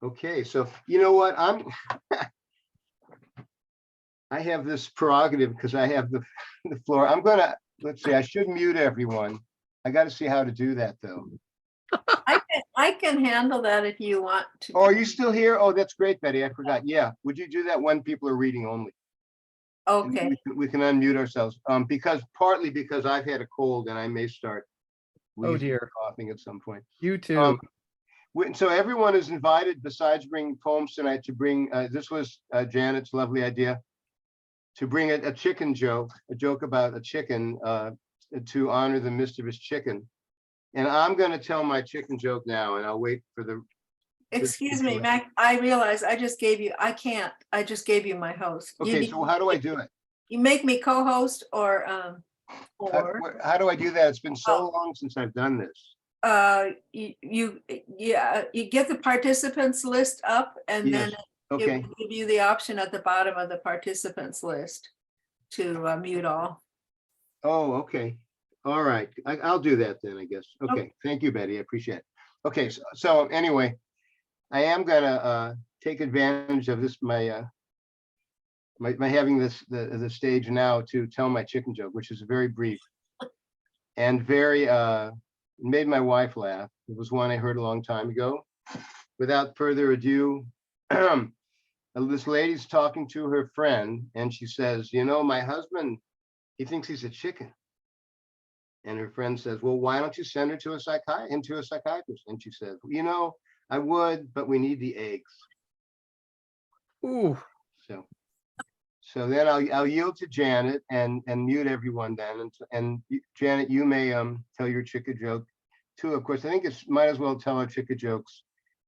Okay, so you know what? I have this prerogative because I have the floor. Let's see, I should mute everyone. I got to see how to do that though. I can handle that if you want to. Oh, are you still here? Oh, that's great, Betty. I forgot. Yeah, would you do that when people are reading only? Okay. We can unmute ourselves, partly because I've had a cold and I may start coughing at some point. You too. So everyone is invited, besides bringing poems tonight, to bring, this was Janet's lovely idea, to bring a chicken joke, a joke about a chicken, to honor the mischievous chicken. And I'm going to tell my chicken joke now, and I'll wait for the. Excuse me, Mac, I realize I just gave you my host. Okay, so how do I do it? You make me co-host or how do I do that? It's been so long since I've done this. you get the participants list up, and then it will give you the option at the bottom of the participants list to mute all. Oh, okay. All right. I'll do that then, I guess. Okay. Thank you, Betty. I appreciate it. Okay. So anyway, I am gonna take advantage of this, my having the stage now to tell my chicken joke, which is very brief and very made my wife laugh. It was one I heard a long time ago. Without further ado, this lady's talking to her friend, and she says, "You know, my husband, he thinks he's a chicken." And her friend says, "Well, why don't you send her to a psychiatrist?" And she says, "You know, I would, but we need the eggs." Ooh. So then I'll yield to Janet and mute everyone then. And Janet, you may tell your chicken joke too. Of course, I think it's might as well tell our chicken jokes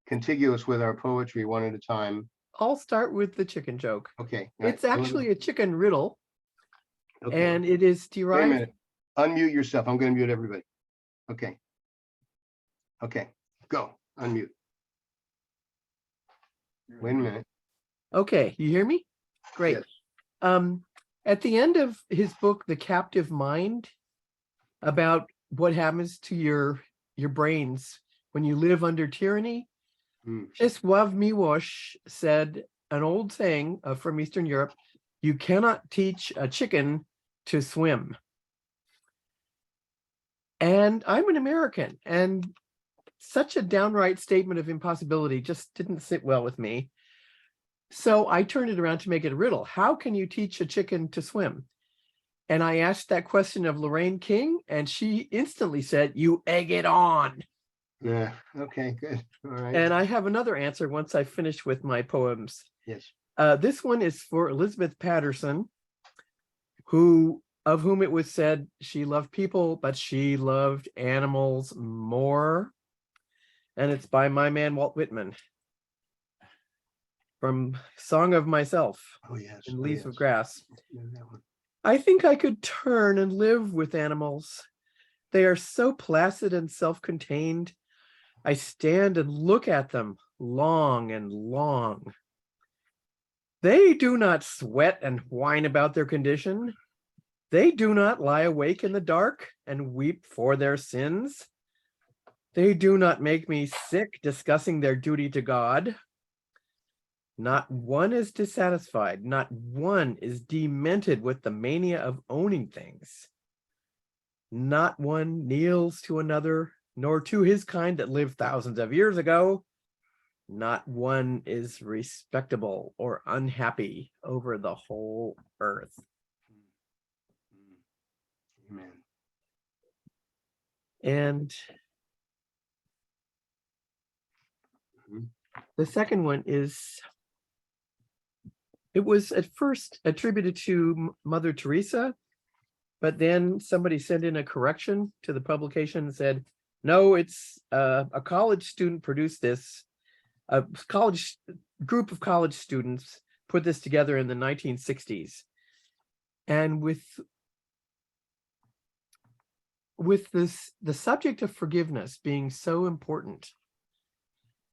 contiguous with our poetry one at a time. I'll start with the chicken joke. Okay. It's actually a chicken riddle. Okay. And it is derived. Wait a minute. Unmute yourself. I'm going to mute everybody. Okay. Okay. Go. Unmute. Wait a minute. Okay. You hear me? Great. Yes. At the end of his book, The Captive Mind, about what happens to your brains when you live under tyranny, Czesław Miłosz said an old saying from Eastern Europe: "You cannot teach a chicken to swim." And I'm an American, and such a downright statement of impossibility just didn't sit well with me. So I turned it around to make it a riddle. How can you teach a chicken to swim? And I asked that question of Lorraine King, and she instantly said, "You egg it on." Yeah. Okay, good. All right. And I have another answer once I finish with my poems. Yes. This one is for Elizabeth Patterson, of whom it was said she loved people, but she loved animals more. And it's by my man, Walt Whitman, from Song of Myself. Oh, yes. In Leaves of Grass. Yeah, that one. I think I could turn and live with animals. They are so placid and self-contained. I stand and look at them long and long. They do not sweat and whine about their condition. They do not lie awake in the dark and weep for their sins. They do not make me sick discussing their duty to God. Not one is dissatisfied. Not one is demented with the mania of owning things. Not one kneels to another, nor to his kind that lived thousands of years ago. Not one is respectable or unhappy over the whole earth. Amen. And the second one is, it was at first attributed to Mother Teresa, but then somebody sent in a correction to the publication and said, no, it's a college student produced this. A group of college students put this together in the 1960s. And with the subject of forgiveness being so important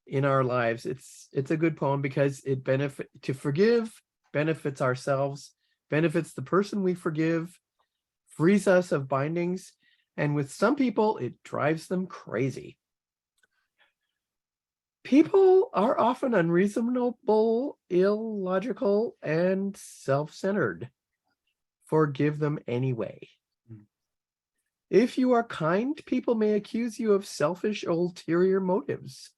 in our lives, it's a good poem because to forgive benefits ourselves, benefits the person we forgive, frees us of bindings, and with some people it drives them crazy. People are often unreasonable, illogical, and self-centered. Forgive them anyway. If you are kind, people may accuse you of selfish, ulterior motives.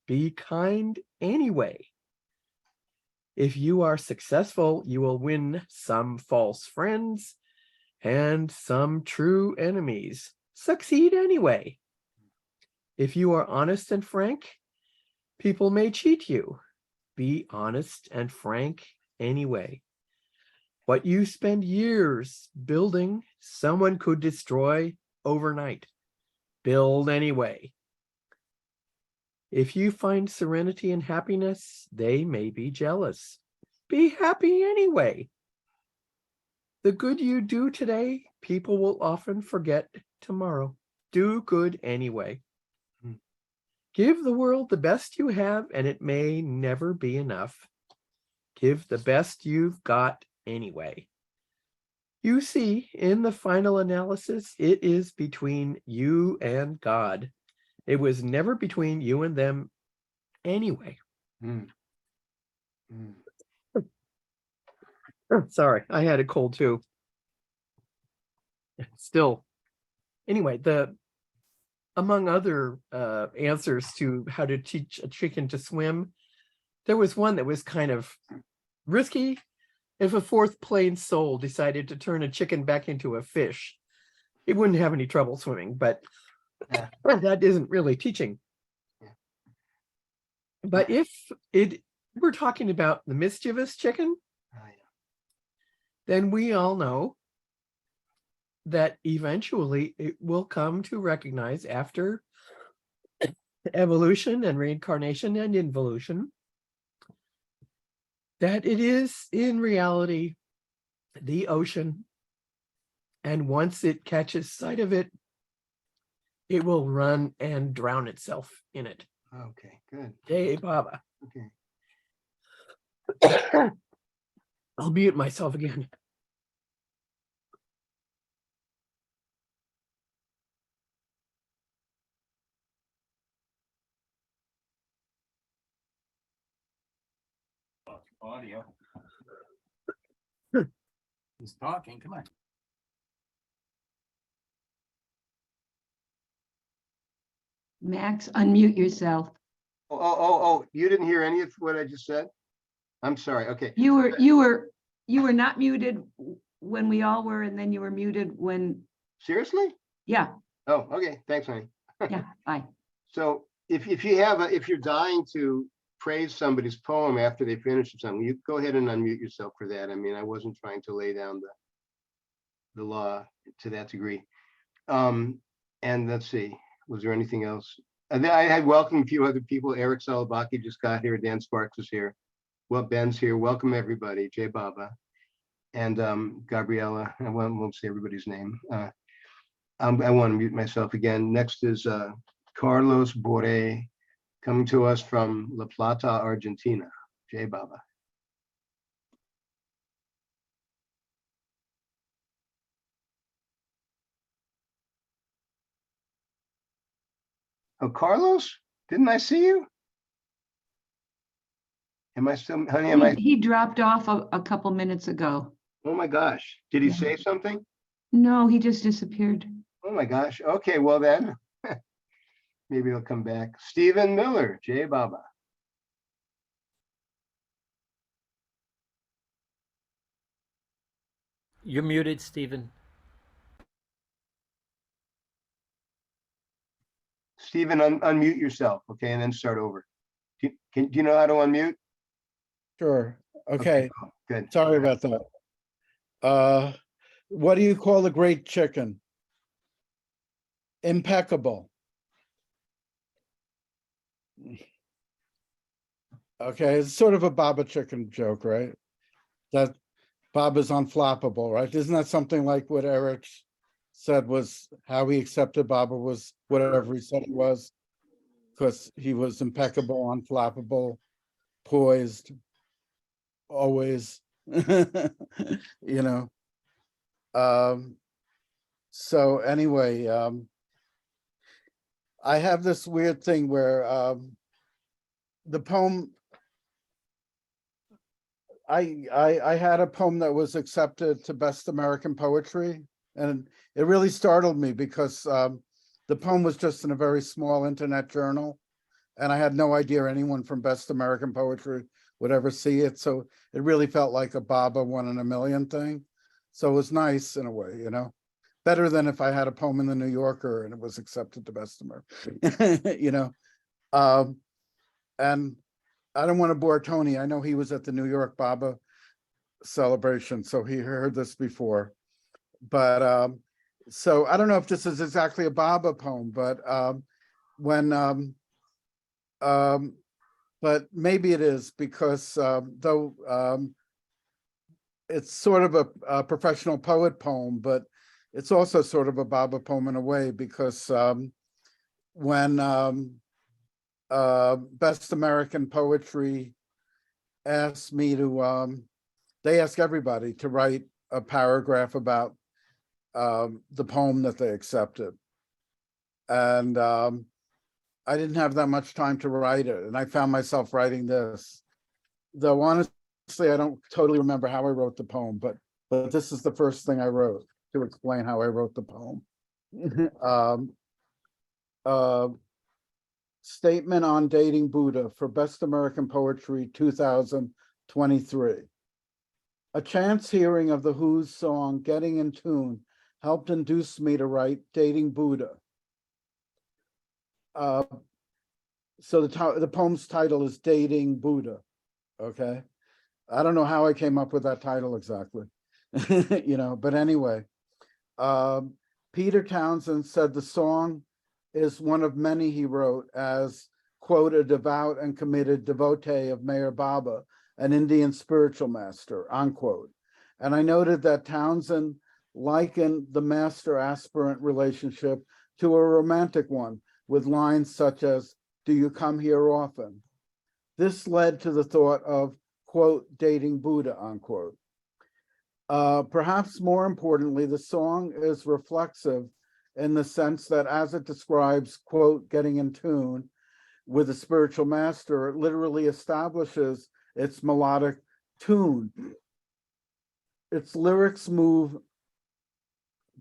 Be kind anyway. If you are successful, you will win some false friends and some true enemies. Succeed anyway. If you are honest and frank, people may cheat you. Be honest and frank anyway. What you spend years building, someone could destroy overnight. Build anyway. If you find serenity and happiness, they may be jealous. Be happy anyway. The good you do today, people will often forget tomorrow. Do good anyway. Give the world the best you have, and it may never be enough. Give the best you've got anyway. You see, in the final analysis, it is between you and God. It was never between you and them anyway. Sorry, I had a cold too. Still. Anyway, among other answers to how to teach a chicken to swim, there was one that was kind of risky. If a fourth plane soul decided to turn a chicken back into a fish, it wouldn't have any trouble swimming, but that isn't really teaching. But if we're talking about the mischievous chicken, then we all know that eventually it will come to recognize, after evolution and reincarnation and involution, that it is in reality the ocean. And once it catches sight of it, it will run and drown itself in it. Okay, good. Jai Baba. Okay. I'll mute myself again. Audio. He's talking, come on. Max, unmute yourself. Oh, you didn't hear any of what I just said? I'm sorry, okay. You were not muted when we all were, and then you were muted when, Seriously? yeah, Oh, okay, thanks, honey. yeah, bye. So if you're dying to praise somebody's poem after they finish something, you go ahead and unmute yourself for that. I mean, I wasn't trying to lay down the law to that degree. And let's see, was there anything else? And then I had welcomed a few other people. Eric Salabaki just got here. Dan Sparks is here. Well, Ben's here. Welcome everybody. Jay Baba and Gabriella. I won't say everybody's name. I want to mute myself again. Next is Carlos Borre, coming to us from La Plata, Argentina. Jay Baba. Oh, Carlos, didn't I see you? Am I still, honey, am I? He dropped off a couple minutes ago. Oh my gosh, did he Yeah. say something? No, he just disappeared. Oh my gosh, okay, well then, maybe he'll come back. Stephen Miller, Jay Baba. You're muted, Stephen. Stephen, unmute yourself, okay, and then start over. Do you know how to unmute? Sure. Okay. Cool. Good. Sorry about that. What do you call a great chicken? Impeccable. Okay, it's sort of a Baba chicken joke, right? That Baba's unflappable, right? Isn't that something like what Eric said was how he accepted Baba was whatever he said he was? Because he was impeccable, unflappable, poised, always, you know. So anyway, I have this weird thing where the poem, I had a poem that was accepted to Best American Poetry, and it really startled me because the poem was just in a very small internet journal, and I had no idea anyone from Best American Poetry would ever see it. So it really felt like a Baba 1 in a million thing. So it was nice in a way, you know, better than if I had a poem in the New Yorker and it was accepted to Best American, you know. And I don't want to bore Tony. I know he was at the New York Baba celebration, so he heard this before. But so I don't know if this is exactly a Baba poem, but but maybe it is, because though it's sort of a professional poet poem, but it's also sort of a Baba poem in a way, because when Best American Poetry asked me to, they ask everybody to write a paragraph about the poem that they accepted. And I didn't have that much time to write it. And I found myself writing this, though honestly, I don't totally remember how I wrote the poem, but this is the first thing I wrote to explain how I wrote the poem. Statement on Dating Buddha for Best American Poetry 2023. A chance hearing of the Who's song Getting in Tune helped induce me to write Dating Buddha. So the poem's title is Dating Buddha, okay? I don't know how I came up with that title exactly, you know, but anyway. Peter Townsend said the song is one of many he wrote as, quote, a devout and committed devotee of Mayor Baba, an Indian spiritual master, unquote. And I noted that Townsend likened the master-aspirant relationship to a romantic one, with lines such as, do you come here often? This led to the thought of, quote, dating Buddha, unquote. Perhaps more importantly, the song is reflexive in the sense that as it describes, quote, getting in tune with a spiritual master, it literally establishes its melodic tune. Its lyrics move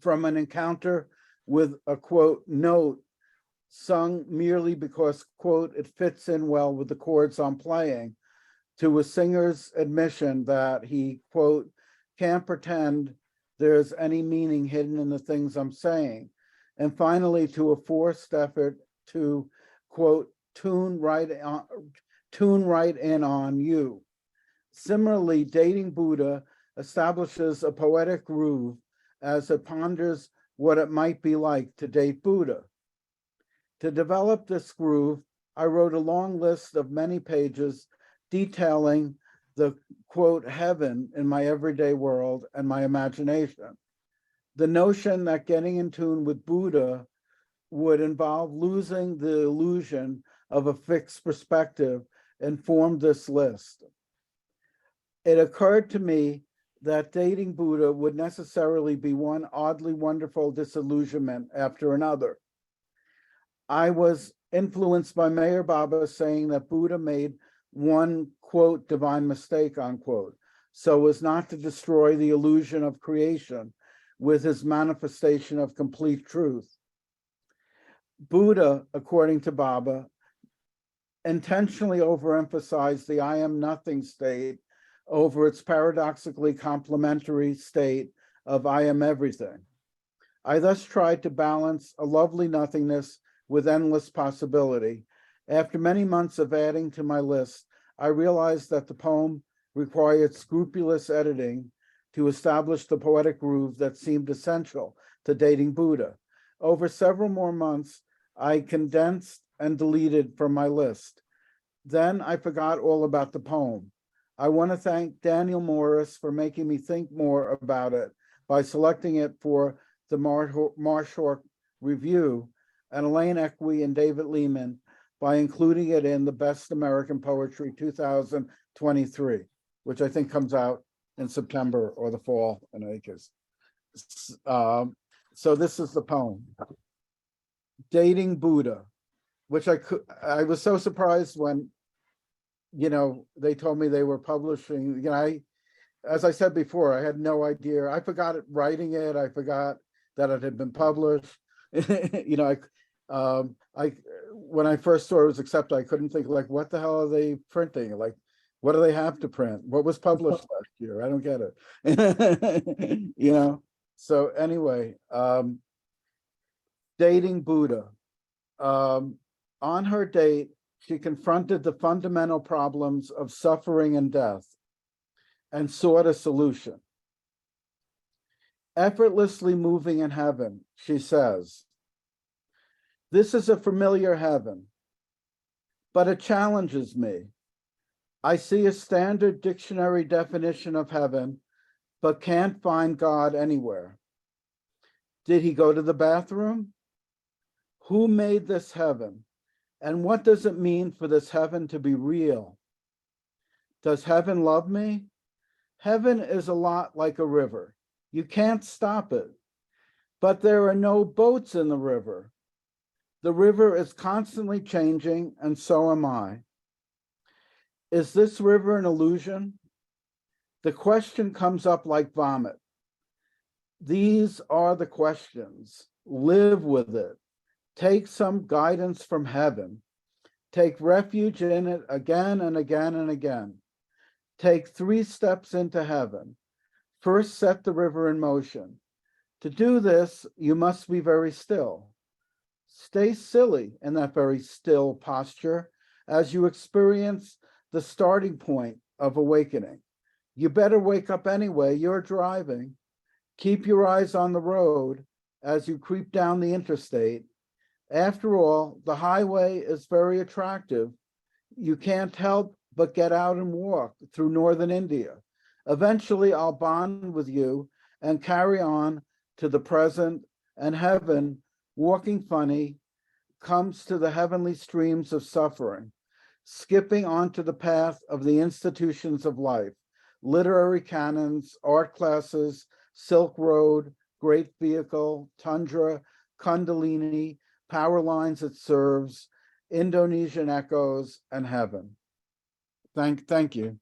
from an encounter with a, quote, note sung merely because, quote, it fits in well with the chords I'm playing, to a singer's admission that he, quote, can't pretend there's any meaning hidden in the things I'm saying. And finally, to a forced effort to, quote, tune right in on you. Similarly, Dating Buddha establishes a poetic groove as it ponders what it might be like to date Buddha. To develop this groove, I wrote a long list of many pages detailing the, quote, heaven in my everyday world and my imagination. The notion that getting in tune with Buddha would involve losing the illusion of a fixed perspective informed this list. It occurred to me that dating Buddha would necessarily be one oddly wonderful disillusionment after another. I was influenced by Mayor Baba saying that Buddha made one, quote, divine mistake, unquote, so as not to destroy the illusion of creation with his manifestation of complete truth. Buddha, according to Baba, intentionally overemphasized the I am nothing state over its paradoxically complementary state of I am everything. I thus tried to balance a lovely nothingness with endless possibility. After many months of adding to my list, I realized that the poem required scrupulous editing to establish the poetic groove that seemed essential to dating Buddha. Over several more months, I condensed and deleted from my list. Then I forgot all about the poem. I want to thank Daniel Morris for making me think more about it by selecting it for the Marshall Review, and Elaine Equi and David Lehman by including it in the Best American Poetry 2023, which I think comes out in September or the fall in any case. So this is the poem, Dating Buddha, which I was so surprised when they told me they were publishing, as I said before, I had no idea. I forgot writing it. I forgot that it had been published. When I first saw it was accepted, I couldn't think like, what the hell are they printing? Like, what do they have to print? What was published last year? I don't get it. So anyway, dating Buddha. On her date, she confronted the fundamental problems of suffering and death and sought a solution. Effortlessly moving in heaven, she says, this is a familiar heaven, but it challenges me. I see a standard dictionary definition of heaven, but can't find God anywhere. Did he go to the bathroom? Who made this heaven? And what does it mean for this heaven to be real? Does heaven love me? Heaven is a lot like a river. You can't stop it, but there are no boats in the river. The river is constantly changing, and so am I. Is this river an illusion? The question comes up like vomit. These are the questions. Live with it. Take some guidance from heaven. Take refuge in it again and again and again. Take 3 steps into heaven. First, set the river in motion. To do this, you must be very still. Stay silly in that very still posture as you experience the starting point of awakening. You better wake up anyway, you're driving. Keep your eyes on the road as you creep down the interstate. After all, the highway is very attractive. You can't help but get out and walk through northern India. Eventually, I'll bond with you and carry on to the present, and heaven, walking funny, comes to the heavenly streams of suffering, skipping onto the path of the institutions of life, literary canons, art classes, Silk Road, Great Vehicle, Tundra, Kundalini, power lines it serves, Indonesian echoes, and heaven. Thank you.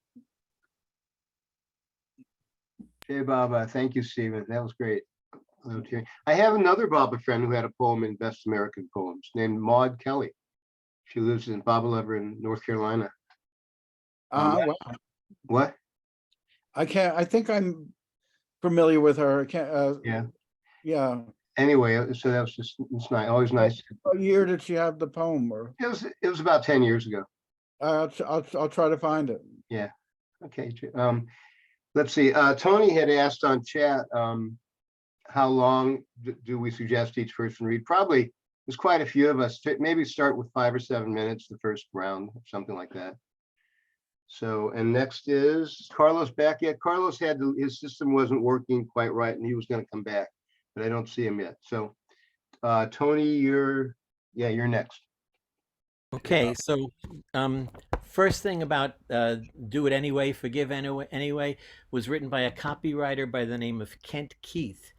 Hey, Baba. Thank you, Stephen. That was great. Okay. I have another Baba friend who had a poem in Best American Poems named Maud Kelly. She lives in Baba Lover in North Carolina. Wow. What? I think I'm familiar with her. I can't. Yeah. Yeah. Anyway, so that was just, it's nice, always nice. What year did she have the poem? Or It was about 10 years ago. I'll try to find it. Yeah. Okay. Let's see. Tony had asked on chat, how long do we suggest each person read? Probably there's quite a few of us. Maybe start with 5 or 7 minutes the first round, something like that. So, and next is Carlos back yet? Carlos his system wasn't working quite right, and he was going to come back, but I don't see him yet. So, Tony, you're next. Okay, so first thing about Do It Anyway, Forgive Anyway was written by a copywriter by the name of Kent Keith.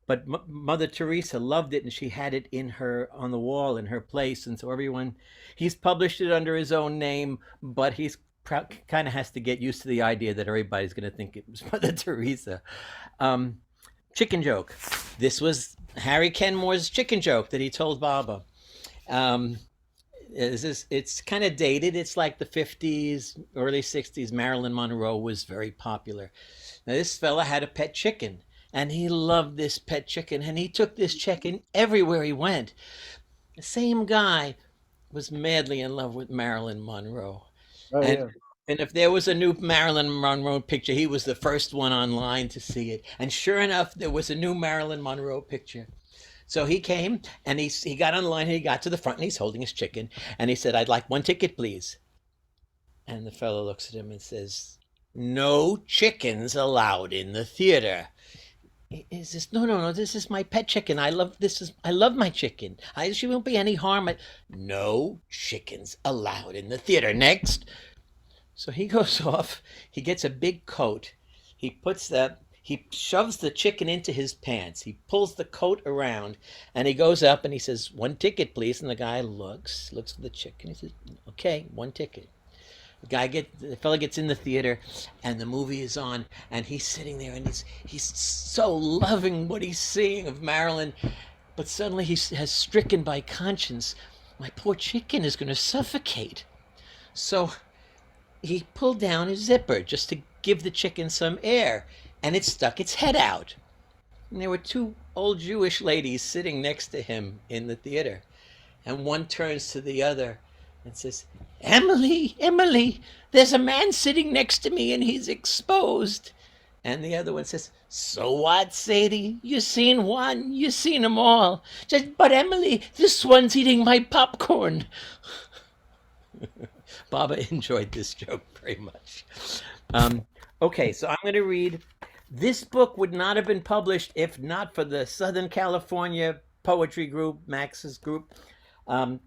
But Mother Teresa loved it, and she had it on the wall in her place. And so he's published it under his own name, but he's kind of has to get used to the idea that everybody's going to think it was Mother Teresa. Chicken joke. This was Harry Kenmore's chicken joke that he told Baba. It's kind of dated. It's like the 50s, early 60s. Marilyn Monroe was very popular. Now, this fella had a pet chicken, and he loved this pet chicken, and he took this chicken everywhere he went. The same guy was madly in love with Marilyn Monroe. Oh, yeah. And if there was a new Marilyn Monroe picture, he was the first one online to see it. And sure enough, there was a new Marilyn Monroe picture. So he came and he got online and he got to the front and he's holding his chicken. And he said, "I'd like 1 ticket, please." And the fellow looks at him and says, "No chickens allowed in the theater." He says, No, this is my pet chicken. I love my chicken. She won't be any harm. No chickens allowed in the theater. Next. So he goes off, he gets a big coat, he shoves the chicken into his pants, he pulls the coat around, and he goes up and he says, "1 ticket, please." And the guy looks at the chicken, he says, "Okay, 1 ticket." The fella gets in the theater, and the movie is on, and he's sitting there, and he's so loving what he's seeing of Marilyn, but suddenly he has stricken by conscience, my poor chicken is going to suffocate. So he pulled down his zipper just to give the chicken some air, and it stuck its head out. And there were two old Jewish ladies sitting next to him in the theater. And one turns to the other and says, Emily, Emily, there's a man sitting next to me and he's exposed. And the other one says, so what, Sadie? You seen one, you seen them all. Says, but Emily, this one's eating my popcorn. Baba enjoyed this joke very much. Okay, so I'm going to read. This book would not have been published if not for the Southern California poetry group, Max's group.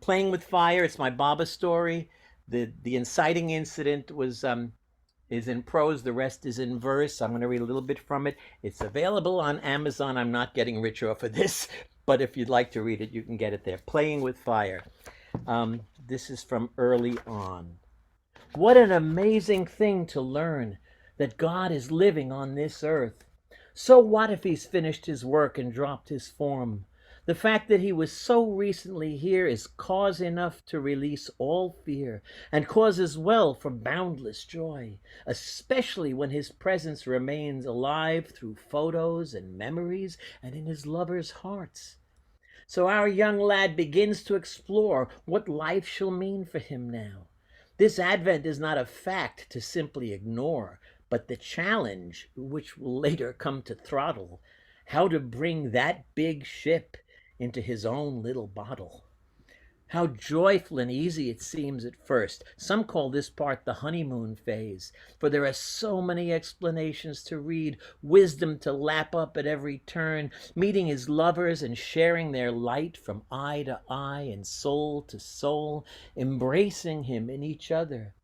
Playing with Fire, it's my Baba story. The inciting incident is in prose, the rest is in verse. I'm going to read a little bit from it. It's available on Amazon. I'm not getting rich off of this, but if you'd like to read it, you can get it there. Playing with Fire. This is from early on. What an amazing thing to learn that God is living on this earth. So what if he's finished his work and dropped his form? The fact that he was so recently here is cause enough to release all fear and cause as well for boundless joy, especially when his presence remains alive through photos and memories and in his lovers' hearts. So our young lad begins to explore what life shall mean for him now. This advent is not a fact to simply ignore, but the challenge, which will later come to throttle, how to bring that big ship into his own little bottle. How joyful and easy it seems at first. Some call this part the honeymoon phase, for there are so many explanations to read, wisdom to lap up at every turn, meeting his lovers and sharing their light from eye to eye and soul to soul, embracing him in each other.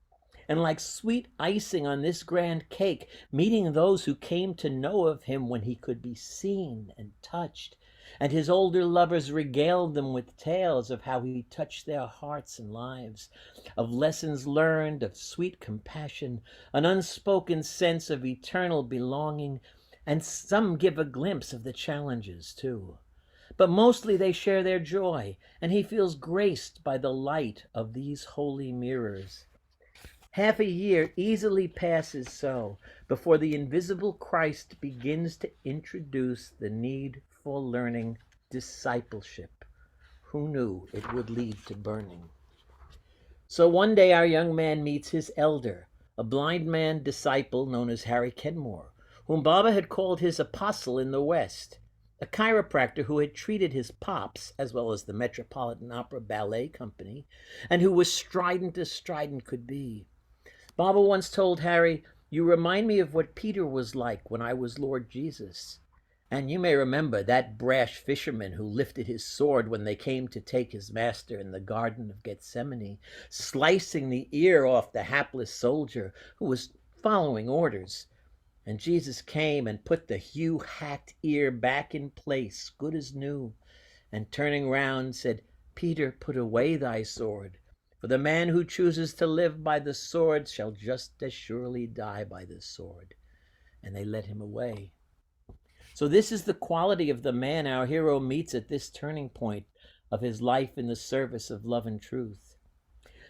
And like sweet icing on this grand cake, meeting those who came to know of him when he could be seen and touched, and his older lovers regaled them with tales of how he touched their hearts and lives, of lessons learned, of sweet compassion, an unspoken sense of eternal belonging, and some give a glimpse of the challenges too. But mostly they share their joy, and he feels graced by the light of these holy mirrors. Half a year easily passes so before the invisible Christ begins to introduce the need for learning discipleship. Who knew it would lead to burning? So one day our young man meets his elder, a blind man disciple known as Harry Kenmore, whom Baba had called his apostle in the West, a chiropractor who had treated his pops, as well as the Metropolitan Opera Ballet Company, and who was strident as strident could be. Baba once told Harry, "You remind me of what Peter was like when I was Lord Jesus." And you may remember that brash fisherman who lifted his sword when they came to take his master in the Garden of Gethsemane, slicing the ear off the hapless soldier who was following orders. And Jesus came and put the hue-hacked ear back in place, good as new, and turning round said, "Peter, put away thy sword. For the man who chooses to live by the sword shall just as surely die by the sword." And they led him away. So this is the quality of the man our hero meets at this turning point of his life in the service of love and truth.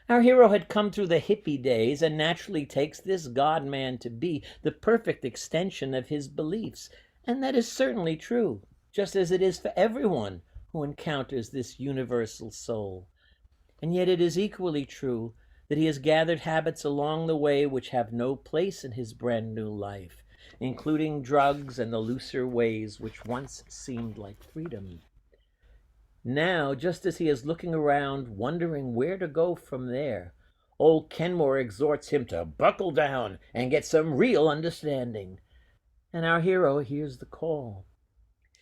Our hero had come through the hippie days and naturally takes this God-man to be the perfect extension of his beliefs. And that is certainly true, just as it is for everyone who encounters this universal soul. And yet it is equally true that he has gathered habits along the way which have no place in his brand new life, including drugs and the looser ways which once seemed like freedom. Now, just as he is looking around, wondering where to go from there, old Kenmore exhorts him to buckle down and get some real understanding. And our hero hears the call.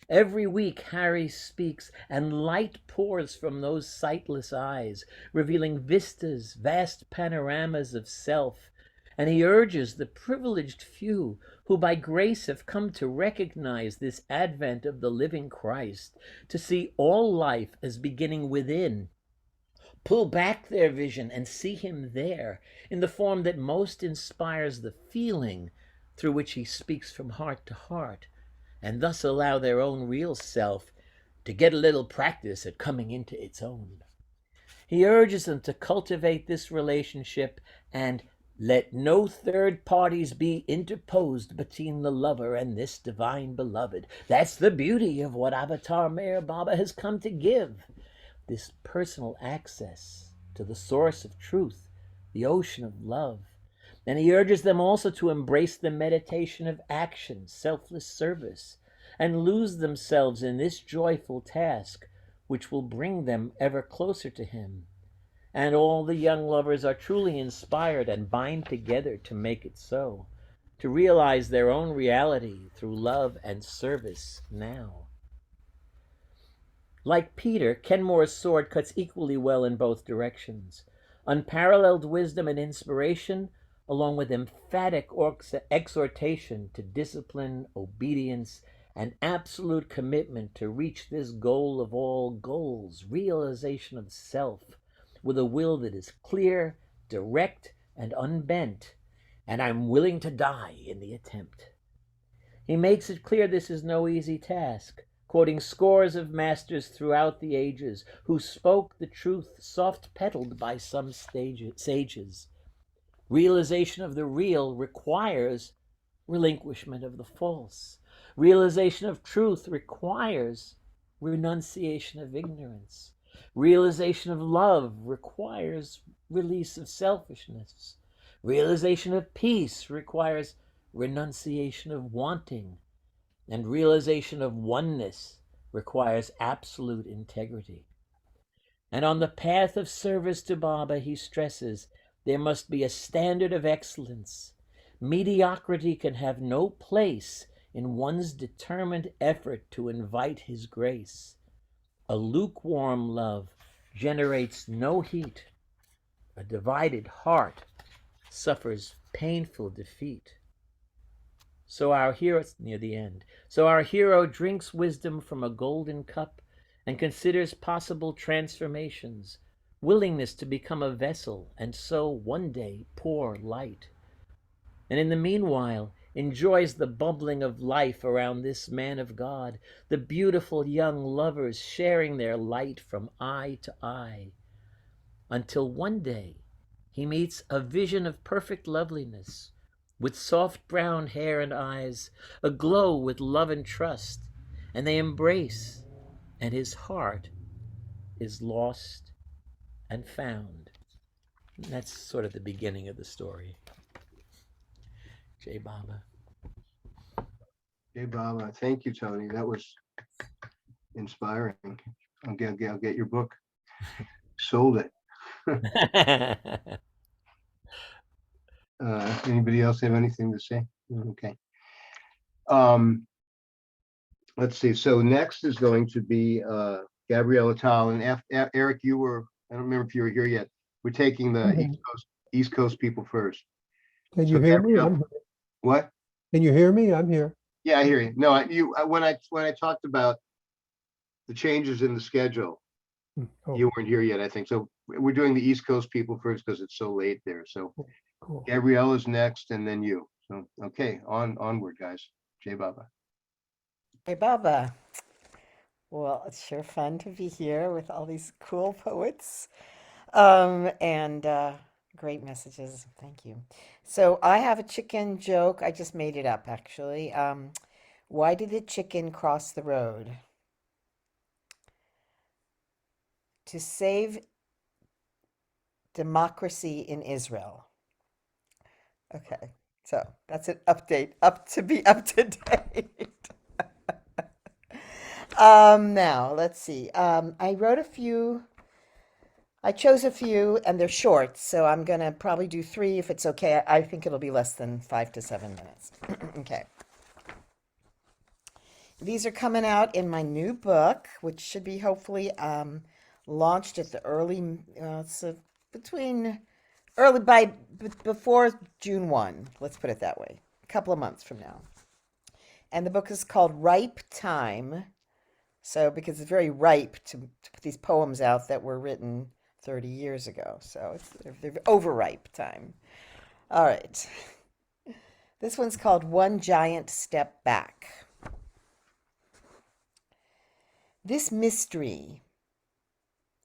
Every week Harry speaks, and light pours from those sightless eyes, revealing vistas, vast panoramas of self, and he urges the privileged few who by grace have come to recognize this advent of the living Christ, to see all life as beginning within, pull back their vision and see him there in the form that most inspires the feeling through which he speaks from heart to heart, and thus allow their own real self to get a little practice at coming into its own. He urges them to cultivate this relationship and let no third parties be interposed between the lover and this divine beloved. That's the beauty of what Avatar Meher Baba has come to give. This personal access to the source of truth, the ocean of love. And he urges them also to embrace the meditation of action, selfless service, and lose themselves in this joyful task, which will bring them ever closer to him. And all the young lovers are truly inspired and bind together to make it so, to realize their own reality through love and service now. Like Peter, Kenmore's sword cuts equally well in both directions. Unparalleled wisdom and inspiration, along with emphatic exhortation to discipline, obedience, and absolute commitment to reach this goal of all goals, realization of self, with a will that is clear, direct, and unbent, and I'm willing to die in the attempt. He makes it clear this is no easy task, quoting scores of masters throughout the ages who spoke the truth soft-pedaled by some sages. Realization of the real requires relinquishment of the false. Realization of truth requires renunciation of ignorance. Realization of love requires release of selfishness. Realization of peace requires renunciation of wanting. And realization of oneness requires absolute integrity. And on the path of service to Baba, he stresses, there must be a standard of excellence. Mediocrity can have no place in one's determined effort to invite his grace. A lukewarm love generates no heat. A divided heart suffers painful defeat. So our hero, it's near the end, so our hero drinks wisdom from a golden cup and considers possible transformations, willingness to become a vessel and so one day pour light. And in the meanwhile, enjoys the bubbling of life around this man of God, the beautiful young lovers sharing their light from eye to eye, until one day he meets a vision of perfect loveliness, with soft brown hair and eyes, aglow with love and trust, and they embrace, and his heart is lost and found. And that's sort of the beginning of the story. Jai Baba. Hey, Baba, thank you, Tony. That was inspiring. I'll get your book. Sold it. Anybody else have anything to say? Okay. Let's see. So next is going to be Gabriella Tal, and Eric, I don't remember if you were here yet. We're taking the East Coast people first. Can you hear me? I'm here. What? Can you hear me? I'm here. Yeah, I hear you. No, when I talked about the changes in the schedule, Oh, you weren't here yet, I think. So we're doing the East Coast people first because it's so late there. So cool. Gabriella's next, and then you. So okay, onward, guys. Jai Baba. Hey, Baba. Well, it's sure fun to be here with all these cool poets and great messages. Thank you. So I have a chicken joke. I just made it up, actually. Why did the chicken cross the road? To save democracy in Israel. Okay, so that's an update, up to date. Now, let's see. I chose a few, and they're short, so I'm going to probably do 3 if it's okay. I think it'll be less than 5 to 7 minutes. Okay. These are coming out in my new book, which should be hopefully launched at the before June 1. Let's put it that way. A couple of months from now. And the book is called Ripe Time. So, because it's very ripe to put these poems out that were written 30 years ago. So they're overripe time. All right. This one's called One Giant Step Back. This mystery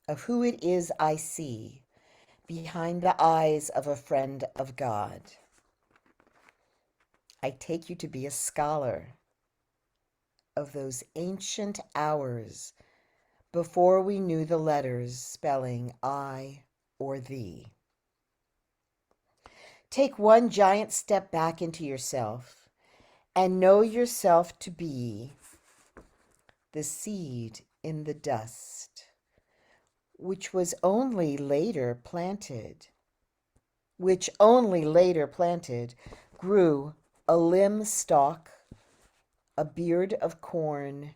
of who it is I see behind the eyes of a friend of God. I take you to be a scholar of those ancient hours before we knew the letters spelling I or thee. Take one giant step back into yourself and know yourself to be the seed in the dust, which only later planted, grew a limb stalk, a beard of corn,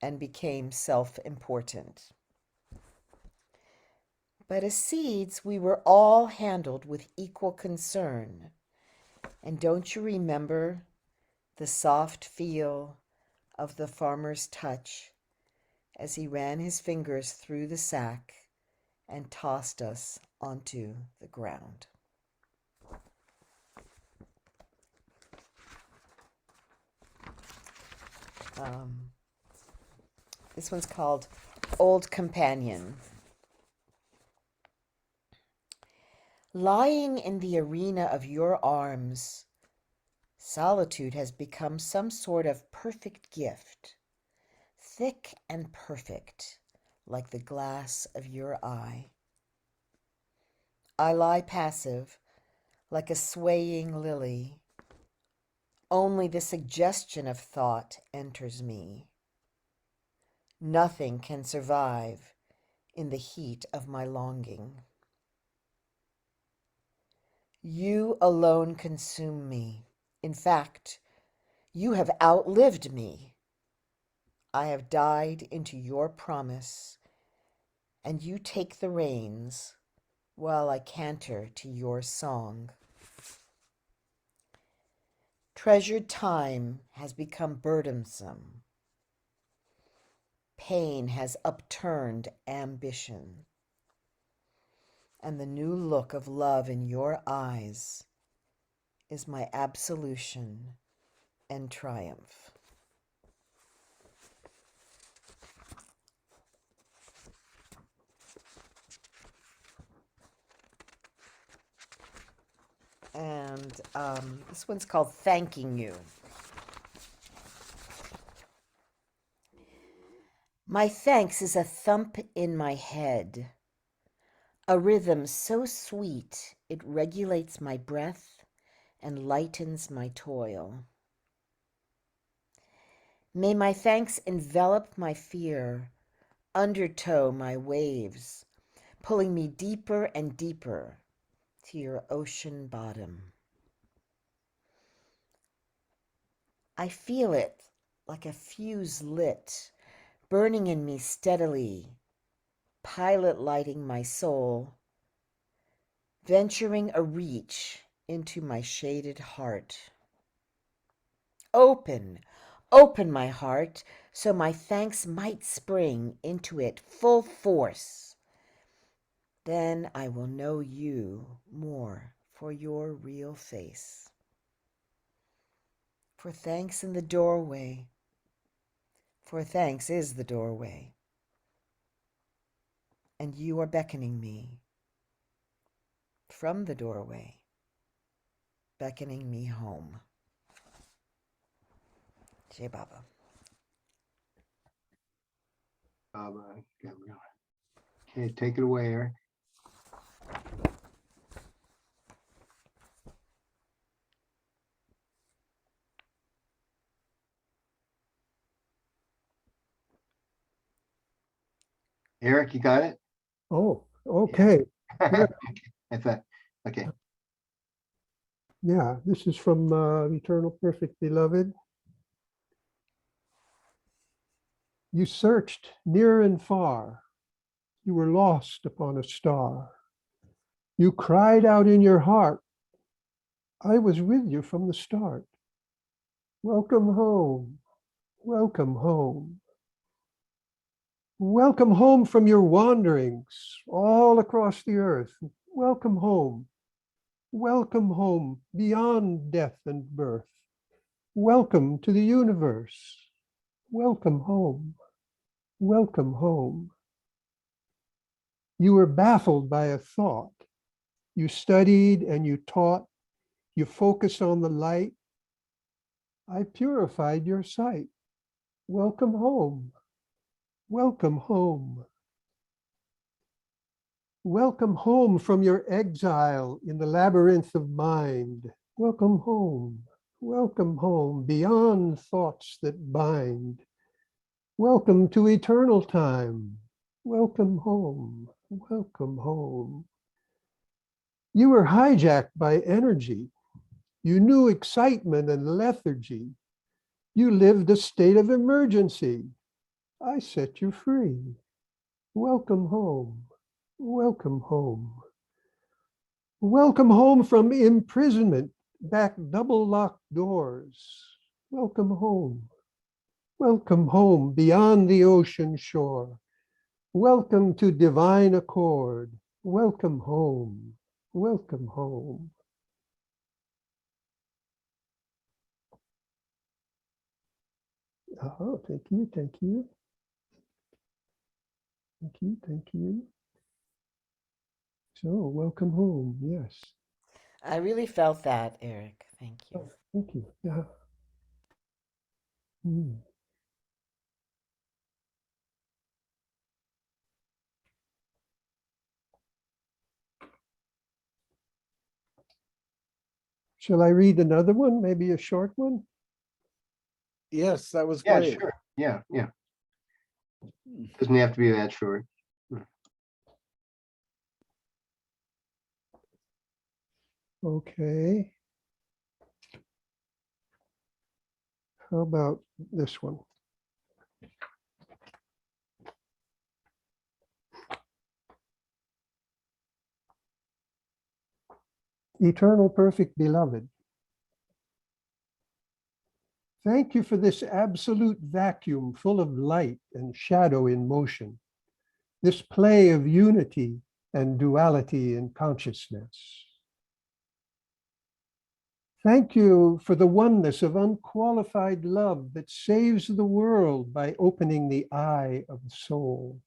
and became self-important. But as seeds, we were all handled with equal concern. And don't you remember the soft feel of the farmer's touch as he ran his fingers through the sack and tossed us onto the ground? This one's called Old Companion. Lying in the arena of your arms, solitude has become some sort of perfect gift, thick and perfect, like the glass of your eye. I lie passive, like a swaying lily. Only the suggestion of thought enters me. Nothing can survive in the heat of my longing. You alone consume me. In fact, you have outlived me. I have died into your promise, and you take the reins while I canter to your song. Treasured time has become burdensome. Pain has upturned ambition. And the new look of love in your eyes is my absolution and triumph. And this one's called Thanking You. My thanks is a thump in my head, a rhythm so sweet it regulates my breath and lightens my toil. May my thanks envelop my fear, undertow my waves, pulling me deeper and deeper to your ocean bottom. I feel it like a fuse lit, burning in me steadily, pilot lighting my soul, venturing a reach into my shaded heart. Open, open my heart, so my thanks might spring into it full force. Then I will know you more for your real face. For thanks in the doorway, for thanks is the doorway. And you are beckoning me from the doorway, beckoning me home. Jai Baba. Okay, take it away, Eric. Eric, you got it? Oh, okay. Yeah. I thought, okay. Yeah, this is from Eternal Perfect Beloved. You searched near and far. You were lost upon a star. You cried out in your heart. I was with you from the start. Welcome home. Welcome home. Welcome home from your wanderings all across the earth. Welcome home. Welcome home beyond death and birth. Welcome to the universe. Welcome home. Welcome home. You were baffled by a thought. You studied and you taught. You focused on the light. I purified your sight. Welcome home. Welcome home. Welcome home from your exile in the labyrinth of mind. Welcome home. Welcome home beyond thoughts that bind. Welcome to eternal time. Welcome home. Welcome home. You were hijacked by energy. You knew excitement and lethargy. You lived a state of emergency. I set you free. Welcome home. Welcome home. Welcome home from imprisonment, back double locked doors. Welcome home. Welcome home beyond the ocean shore. Welcome to divine accord. Welcome home. Welcome home. Oh, thank you, thank you. Thank you, thank you. So, welcome home, yes. I really felt that, Eric. Thank you. Oh, thank you, yeah. Mm. Shall I read another one, maybe a short one? Yes, that was Yeah, great. sure. Yeah, yeah. Doesn't have to be that short. Okay. How about this one? Eternal perfect beloved. Thank you for this absolute vacuum full of light and shadow in motion, this play of unity and duality in consciousness. Thank you for the oneness of unqualified love that saves the world by opening the eye of the soul.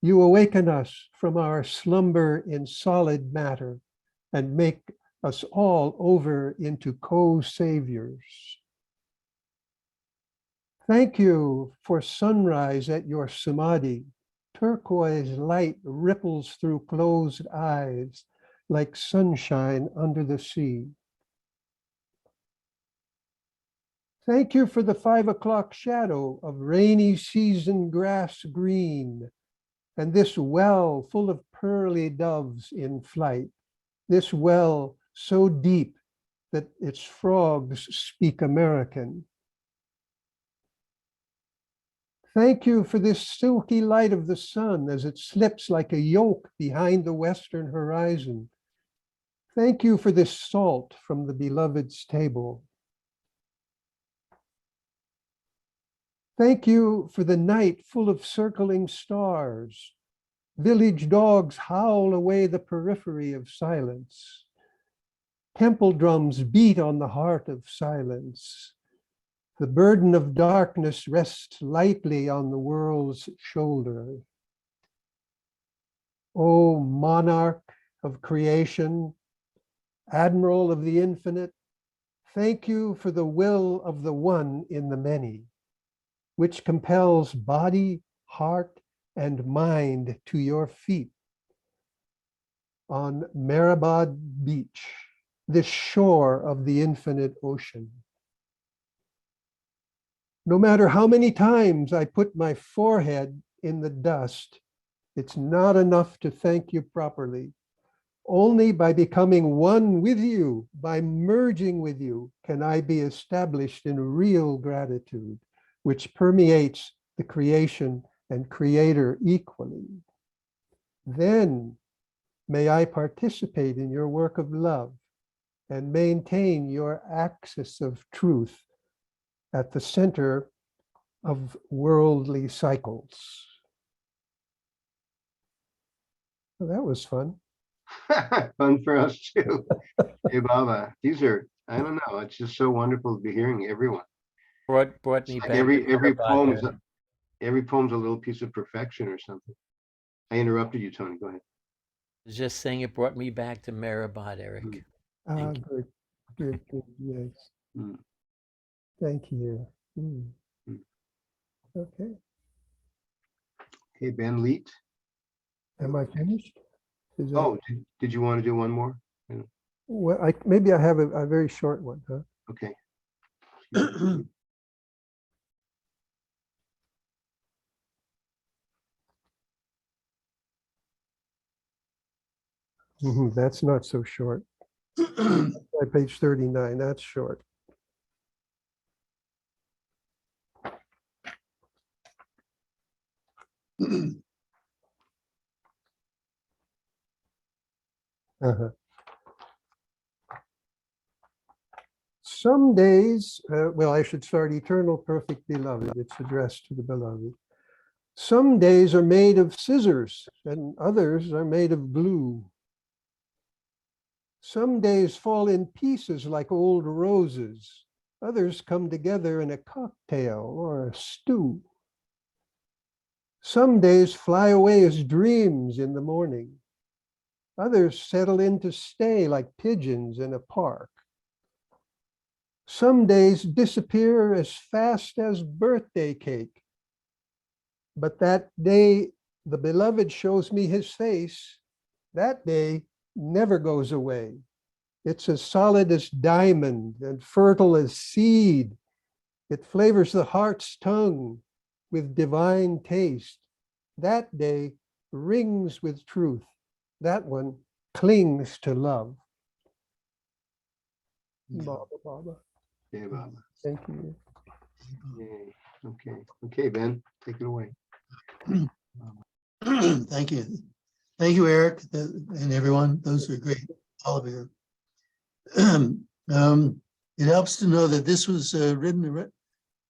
You awaken us from our slumber in solid matter and make us all over into co-saviors. Thank you for sunrise at your samadhi. Turquoise light ripples through closed eyes like sunshine under the sea. Thank you for the 5 o'clock shadow of rainy season grass green and this well full of pearly doves in flight. This well so deep that its frogs speak American. Thank you for this silky light of the sun as it slips like a yoke behind the western horizon. Thank you for this salt from the beloved's table. Thank you for the night full of circling stars. Village dogs howl away the periphery of silence. Temple drums beat on the heart of silence. The burden of darkness rests lightly on the world's shoulder. O monarch of creation, admiral of the infinite, thank you for the will of the one in the many, which compels body, heart, and mind to your feet on Marabad Beach, this shore of the infinite ocean. No matter how many times I put my forehead in the dust, it's not enough to thank you properly. Only by becoming one with you, by merging with you, can I be established in real gratitude, which permeates the creation and creator equally. Then may I participate in your work of love and maintain your axis of truth at the center of worldly cycles. Well, that was fun. Fun for us too. Hey, Baba, these are, I don't know, it's just so wonderful to be hearing everyone. Brought It's me like back. every to poem is, Theravada. every poem's a little piece of perfection or something. I interrupted you, Tony, go ahead. Just saying, it brought me back to Meribad, Eric. Mm. Thank you. Good, good, good, yes. Mm. Thank you. Mm. Mm. Okay, Okay, Ben Leet. am I finished? Is that, Oh, did you want to do one more? well, maybe I have a very short one, huh? Okay. That's not so short. By page 39, that's short. Uh-huh. Some days, well, I should start eternal perfect beloved. It's addressed to the beloved. Some days are made of scissors and others are made of glue. Some days fall in pieces like old roses. Others come together in a cocktail or a stew. Some days fly away as dreams in the morning. Others settle in to stay like pigeons in a park. Some days disappear as fast as birthday cake. But that day the beloved shows me his face, that day never goes away. It's as solid as diamond and fertile as seed. It flavors the heart's tongue with divine taste. That day rings with truth. That one clings to love. Baba, Baba. Yeah, Baba. Thank you. Yay. Okay. Okay, Ben, take it away. Thank you. Thank you, Eric, and everyone. Those are great, all of you. It helps to know that this was written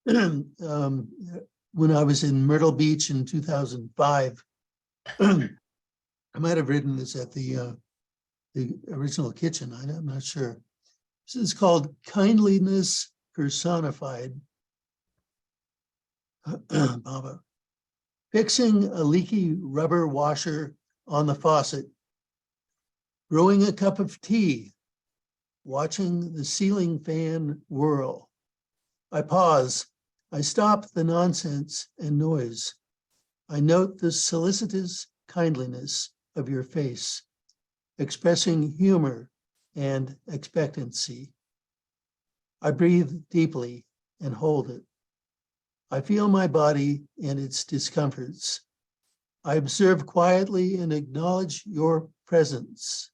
when I was in Myrtle Beach in 2005. I might have written this at the original kitchen. I'm not sure. This is called Kindliness Personified. Baba. Fixing a leaky rubber washer on the faucet, brewing a cup of tea, watching the ceiling fan whirl. I pause, I stop the nonsense and noise. I note the solicitous kindliness of your face, expressing humor and expectancy. I breathe deeply and hold it. I feel my body and its discomforts. I observe quietly and acknowledge your presence.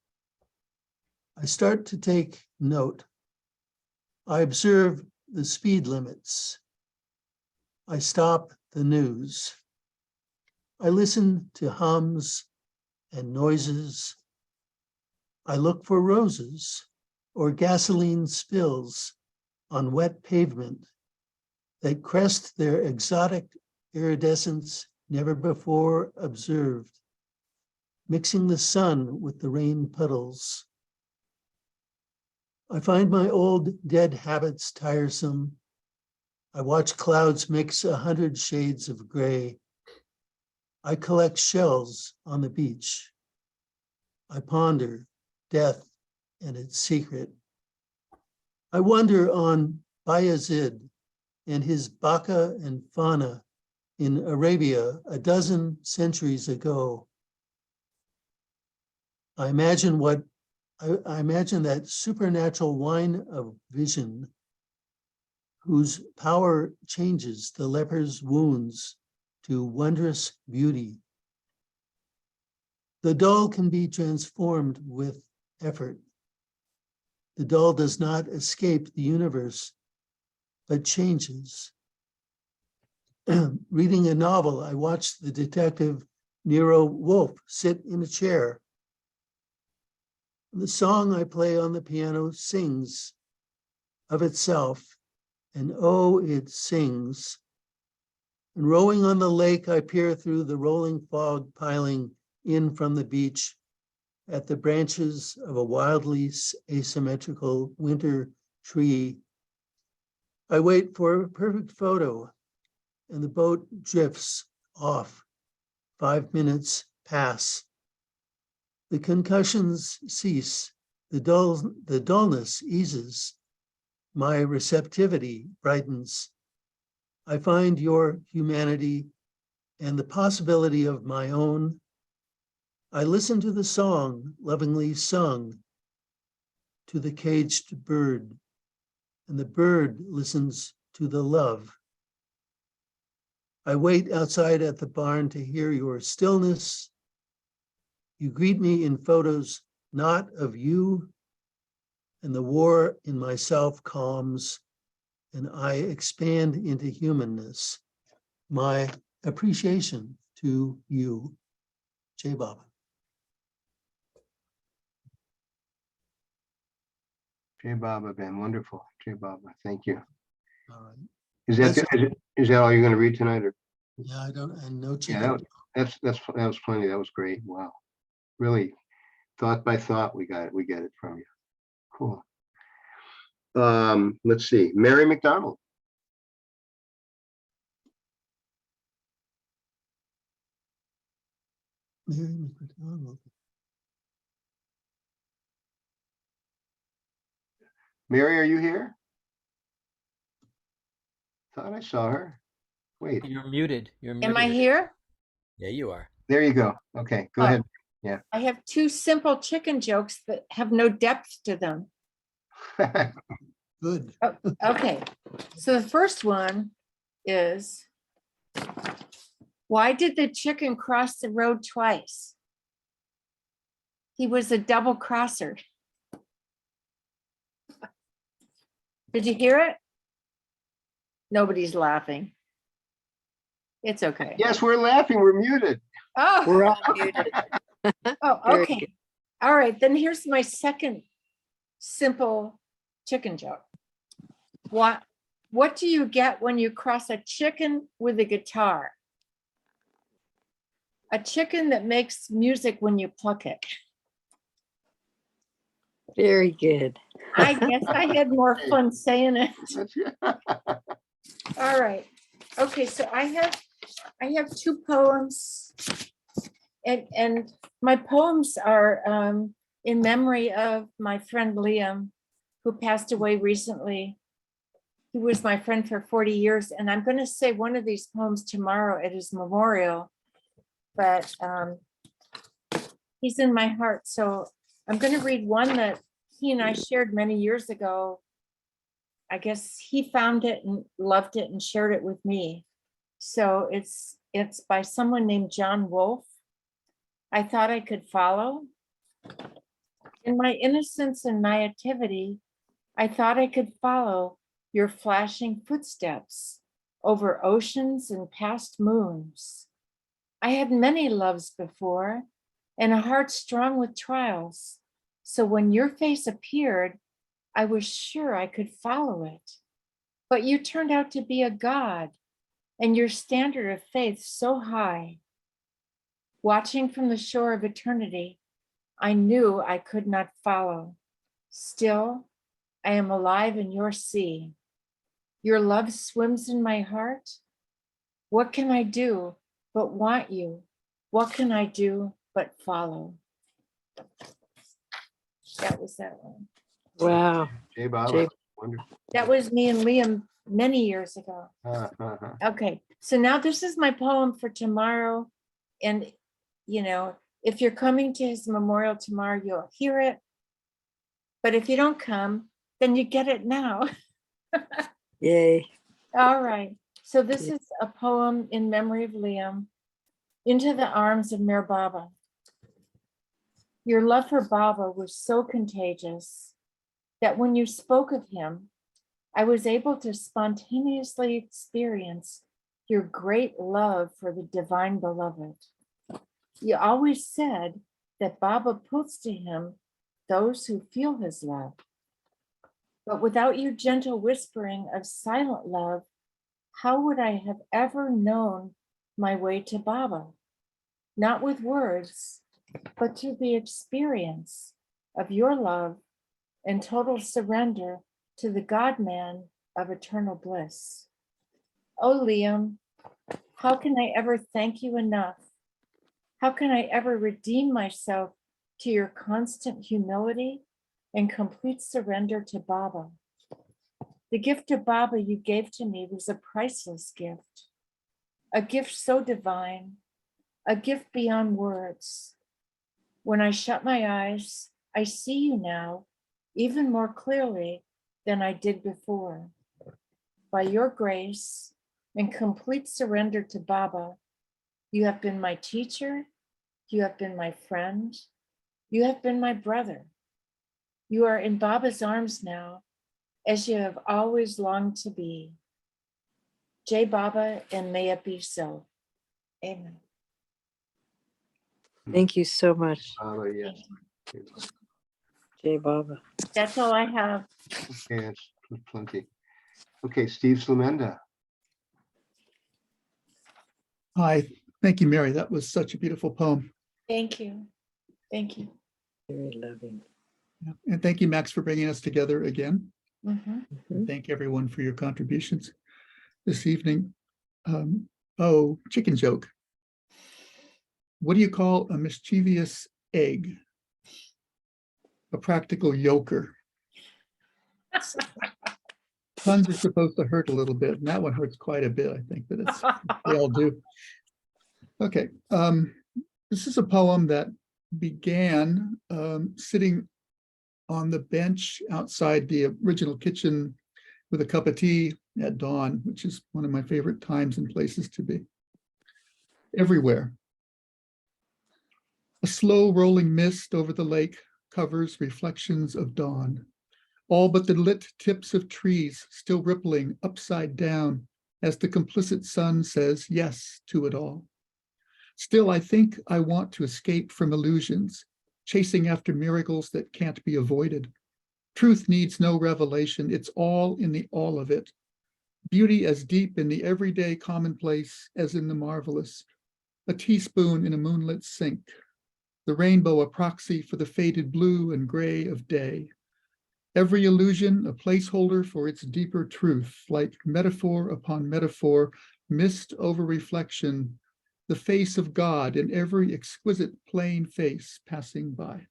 I start to take note. I observe the speed limits. I stop the news. I listen to hums and noises. I look for roses or gasoline spills on wet pavement that crest their exotic iridescence never before observed, mixing the sun with the rain puddles. I find my old dead habits tiresome. I watch clouds mix 100 shades of gray. I collect shells on the beach. I ponder death and its secret. I wonder on Bayezid and his Baka and Fana in Arabia a dozen centuries ago. I imagine that supernatural wine of vision whose power changes the leper's wounds to wondrous beauty. The dull can be transformed with effort. The dull does not escape the universe, but changes. Reading a novel, I watched the detective Nero Wolfe sit in a chair. The song I play on the piano sings of itself, and oh, it sings And rowing on the lake, I peer through the rolling fog piling in from the beach at the branches of a wildly asymmetrical winter tree. I wait for a perfect photo, and the boat drifts off. 5 minutes pass. The concussions cease. The dullness eases. My receptivity brightens. I find your humanity and the possibility of my own. I listen to the song lovingly sung to the caged bird, and the bird listens to the love. I wait outside at the barn to hear your stillness. You greet me in photos not of you, and the war in myself calms, and I expand into humanness. My appreciation to you, Jai Baba. Jai Baba, Ben, wonderful. Jai Baba, thank you. All right. Is that, That's- is that all you're gonna read tonight, or? Yeah, I don't, and no Yeah, chicken. that was plenty. That was great. Wow. Really, thought by thought, we get it from you. Cool. Let's see, Mary McDonald. Mary McDonald. Mary, are you here? Thought I saw her. Wait, You're muted. You're muted. Am I here? Yeah, you are. there you go. Okay, go Oh. ahead. I have two simple chicken jokes that have no depth to them. Good. Oh, okay, so the first one is, why did the chicken cross the road twice? He was a double crosser. Did you hear it? Nobody's laughing. It's okay. Yes, we're laughing. We're muted. Oh, We're all muted. oh, Very okay. good. All right, then here's my second simple chicken joke. What do you get when you cross a chicken with a guitar? A chicken that makes music when you pluck it. Very good. I guess I had more fun saying it. That's- All right. Okay, so I have two poems. And my poems are in memory of my friend Liam, who passed away recently. He was my friend for 40 years, and I'm going to say one of these poems tomorrow at his memorial, but he's in my heart. So I'm going to read one that he and I shared many years ago. I guess he found it and loved it and shared it with me. So it's by someone named John Wolfe. I thought I could follow. In my innocence and naivety, I thought I could follow your flashing footsteps over oceans and past moons. I had many loves before and a heart strong with trials. So when your face appeared, I was sure I could follow it. But you turned out to be a God, and your standard of faith so high. Watching from the shore of eternity, I knew I could not follow. Still, I am alive in your sea. Your love swims in my heart. What can I do but want you? What can I do but follow? That was that one. Wow. Jai Baba, Jai- wonderful. That was me and Liam many years ago. Uh-huh. Okay, so now this is my poem for tomorrow. And, you know, if you're coming to his memorial tomorrow, you'll hear it. But if you don't come, then you get it now. Yay. All right, so this Yeah. is a poem in memory of Liam, Into the Arms of Mir Baba. Your love for Baba was so contagious that when you spoke of him, I was able to spontaneously experience your great love for the divine beloved. You always said that Baba puts to him those who feel his love. But without your gentle whispering of silent love, how would I have ever known my way to Baba? Not with words, but through the experience of your love and total surrender to the God-man of eternal bliss. Oh, Liam, how can I ever thank you enough? How can I ever redeem myself to your constant humility and complete surrender to Baba? The gift of Baba you gave to me was a priceless gift, a gift so divine, a gift beyond words. When I shut my eyes, I see you now even more clearly than I did before. By your grace and complete surrender to Baba, you have been my teacher, you have been my friend, you have been my brother. You are in Baba's arms now, as you have always longed to be. Jai Baba, and may it be so. Amen. Thank you so much, Yes. Jay Baba. That's all I have. Okay, it's plenty. Okay, Steve Slamenda. Hi, thank you, Mary. That was such a beautiful poem. Thank you. Thank you. Very loving. Yeah, and thank you, Max, for bringing us together again. Mhm. And thank everyone for your contributions this evening. Oh, chicken joke. What do you call a mischievous egg? A practical yoker. Puns are supposed to hurt a little bit, and that one hurts quite a bit, I think, but it's they all do. Okay, this is a poem that began sitting on the bench outside the original kitchen with a cup of tea at dawn, which is one of my favorite times and places to be. Everywhere. A slow rolling mist over the lake covers reflections of dawn, all but the lit tips of trees still rippling upside down as the complicit sun says yes to it all. Still, I think I want to escape from illusions, chasing after miracles that can't be avoided. Truth needs no revelation. It's all in the all of it. Beauty as deep in the everyday commonplace as in the marvelous. A teaspoon in a moonlit sink. The rainbow a proxy for the faded blue and gray of day. Every illusion a placeholder for its deeper truth, like metaphor upon metaphor, mist over reflection, the face of God in every exquisite plain face passing by.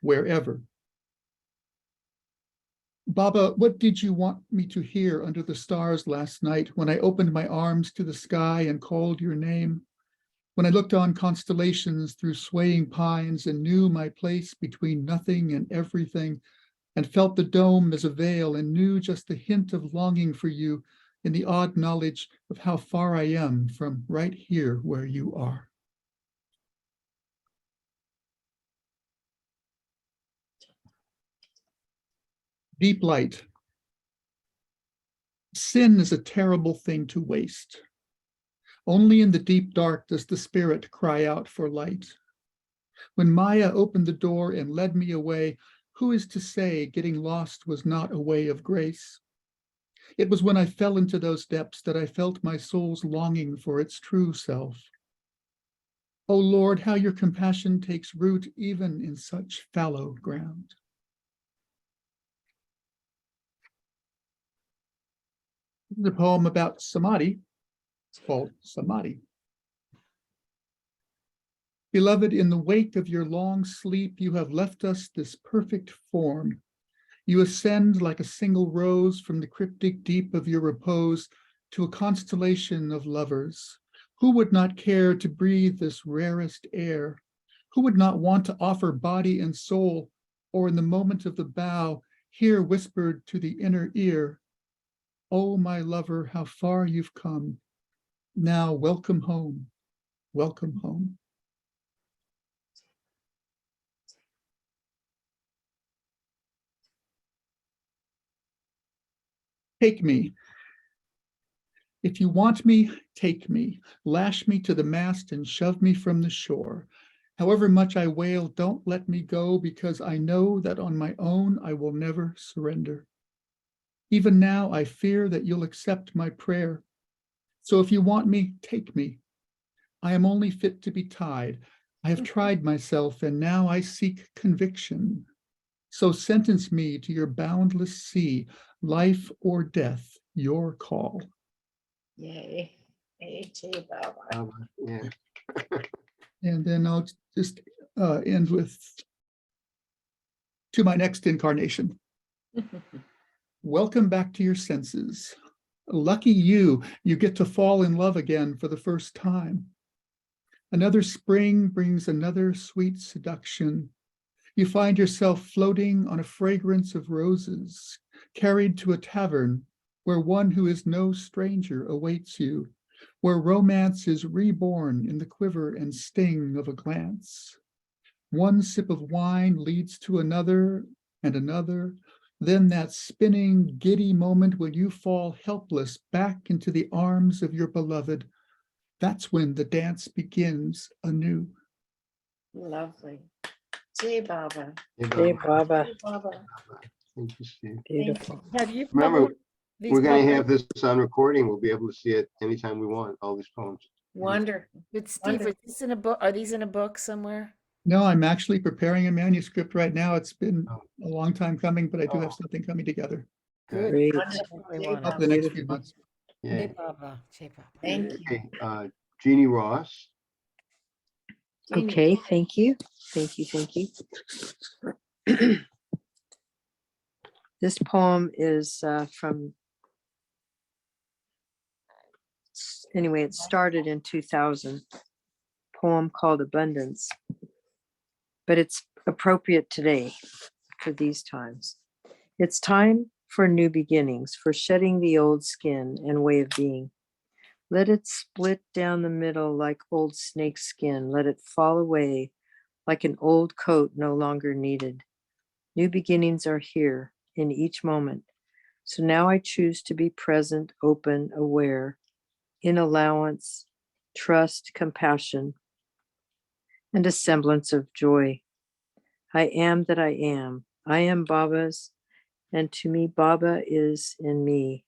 Wherever. Baba, what did you want me to hear under the stars last night when I opened my arms to the sky and called your name? When I looked on constellations through swaying pines and knew my place between nothing and everything, and felt the dome as a veil and knew just the hint of longing for you in the odd knowledge of how far I am from right here where you are. Deep light. Sin is a terrible thing to waste. Only in the deep dark does the spirit cry out for light. When Maya opened the door and led me away, who is to say getting lost was not a way of grace? It was when I fell into those depths that I felt my soul's longing for its true self. Oh Lord, how your compassion takes root even in such fallow ground. This is a poem about samadhi. It's called Samadhi. Beloved, in the wake of your long sleep, you have left us this perfect form. You ascend like a single rose from the cryptic deep of your repose to a constellation of lovers. Who would not care to breathe this rarest air? Who would not want to offer body and soul, or in the moment of the bow, hear whispered to the inner ear, oh, my lover, how far you've come. Now welcome home, welcome home. Take me. If you want me, take me. Lash me to the mast and shove me from the shore. However much I wail, don't let me go, because I know that on my own I will never surrender. Even now, I fear that you'll accept my prayer. So if you want me, take me. I am only fit to be tied. I have tried myself, and now I seek conviction. So sentence me to your boundless sea, life or death, your call. Yay. Hey, Jay Baba. Yeah. And then I'll just end with to my next incarnation. Welcome back to your senses. Lucky you, you get to fall in love again for the first time. Another spring brings another sweet seduction. You find yourself floating on a fragrance of roses, carried to a tavern where one who is no stranger awaits you, where romance is reborn in the quiver and sting of a glance. One sip of wine leads to another and another, then that spinning, giddy moment when you fall helpless back into the arms of your beloved. That's when the dance begins anew. Lovely. Jay Baba. Jay Baba. Jay Baba. Thank you, Steve. Beautiful. Have you Remember, published these we're gonna poems? have this on recording. We'll be able to see it anytime we want, all these poems. Wonderful. But Steve, is this in a book? Are these in a book somewhere? No, I'm actually preparing a manuscript right now. It's been Oh. a long time coming, but I do Oh. have something coming together Good. Great. Definitely Jay want over it. the next few Beautiful. months. Yeah. Jay Baba. Jay Baba. Thank you. Okay, Jeannie Ross. Jeannie. Okay, thank you. Thank you, thank you. This poem is from, anyway, it started in 2000, poem called Abundance, but it's appropriate today for these times. It's time for new beginnings, for shedding the old skin and way of being. Let it split down the middle like old snake skin. Let it fall away like an old coat no longer needed. New beginnings are here in each moment. So now I choose to be present, open, aware, in allowance, trust, compassion, and a semblance of joy. I am that I am. I am Baba's, and to me, Baba is in me.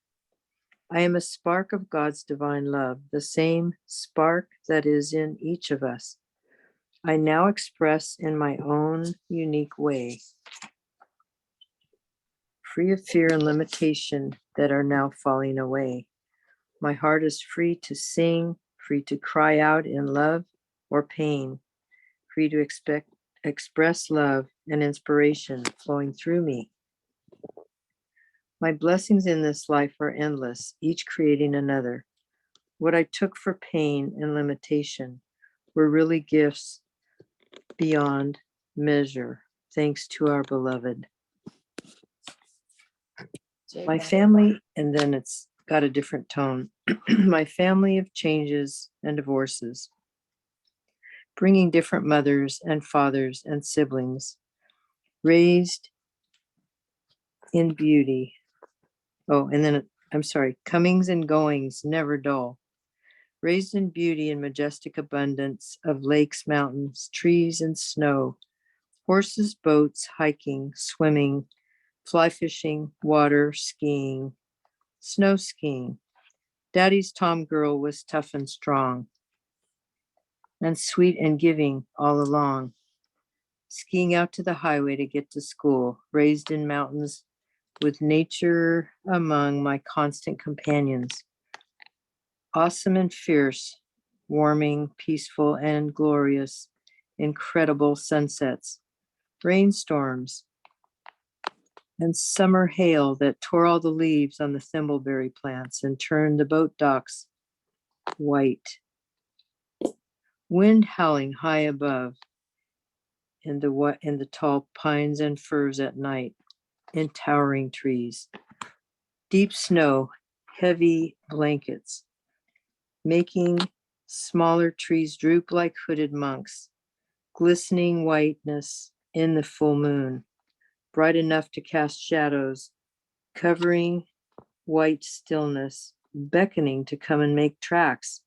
I am a spark of God's divine love, the same spark that is in each of us. I now express in my own unique way, free of fear and limitation that are now falling away. My heart is free to sing, free to cry out in love or pain, free to express love and inspiration flowing through me. My blessings in this life are endless, each creating another. What I took for pain and limitation were really gifts beyond measure, thanks to our beloved. Jay My Baba. family, and then it's got a different tone. My family of changes and divorces, bringing different mothers and fathers and siblings, raised in beauty. Oh, and then I'm sorry, comings and goings, never dull. Raised in beauty and majestic abundance of lakes, mountains, trees, and snow, horses, boats, hiking, swimming, fly fishing, water, skiing, snow skiing. Daddy's Tom girl was tough and strong, and sweet and giving all along. Skiing out to the highway to get to school, raised in mountains with nature among my constant companions. Awesome and fierce, warming, peaceful and glorious, incredible sunsets, rainstorms, and summer hail that tore all the leaves on the thimbleberry plants and turned the boat docks white. Wind howling high above in the tall pines and firs at night, in towering trees. Deep snow, heavy blankets, making smaller trees droop like hooded monks, glistening whiteness in the full moon, bright enough to cast shadows, covering white stillness, beckoning to come and make tracks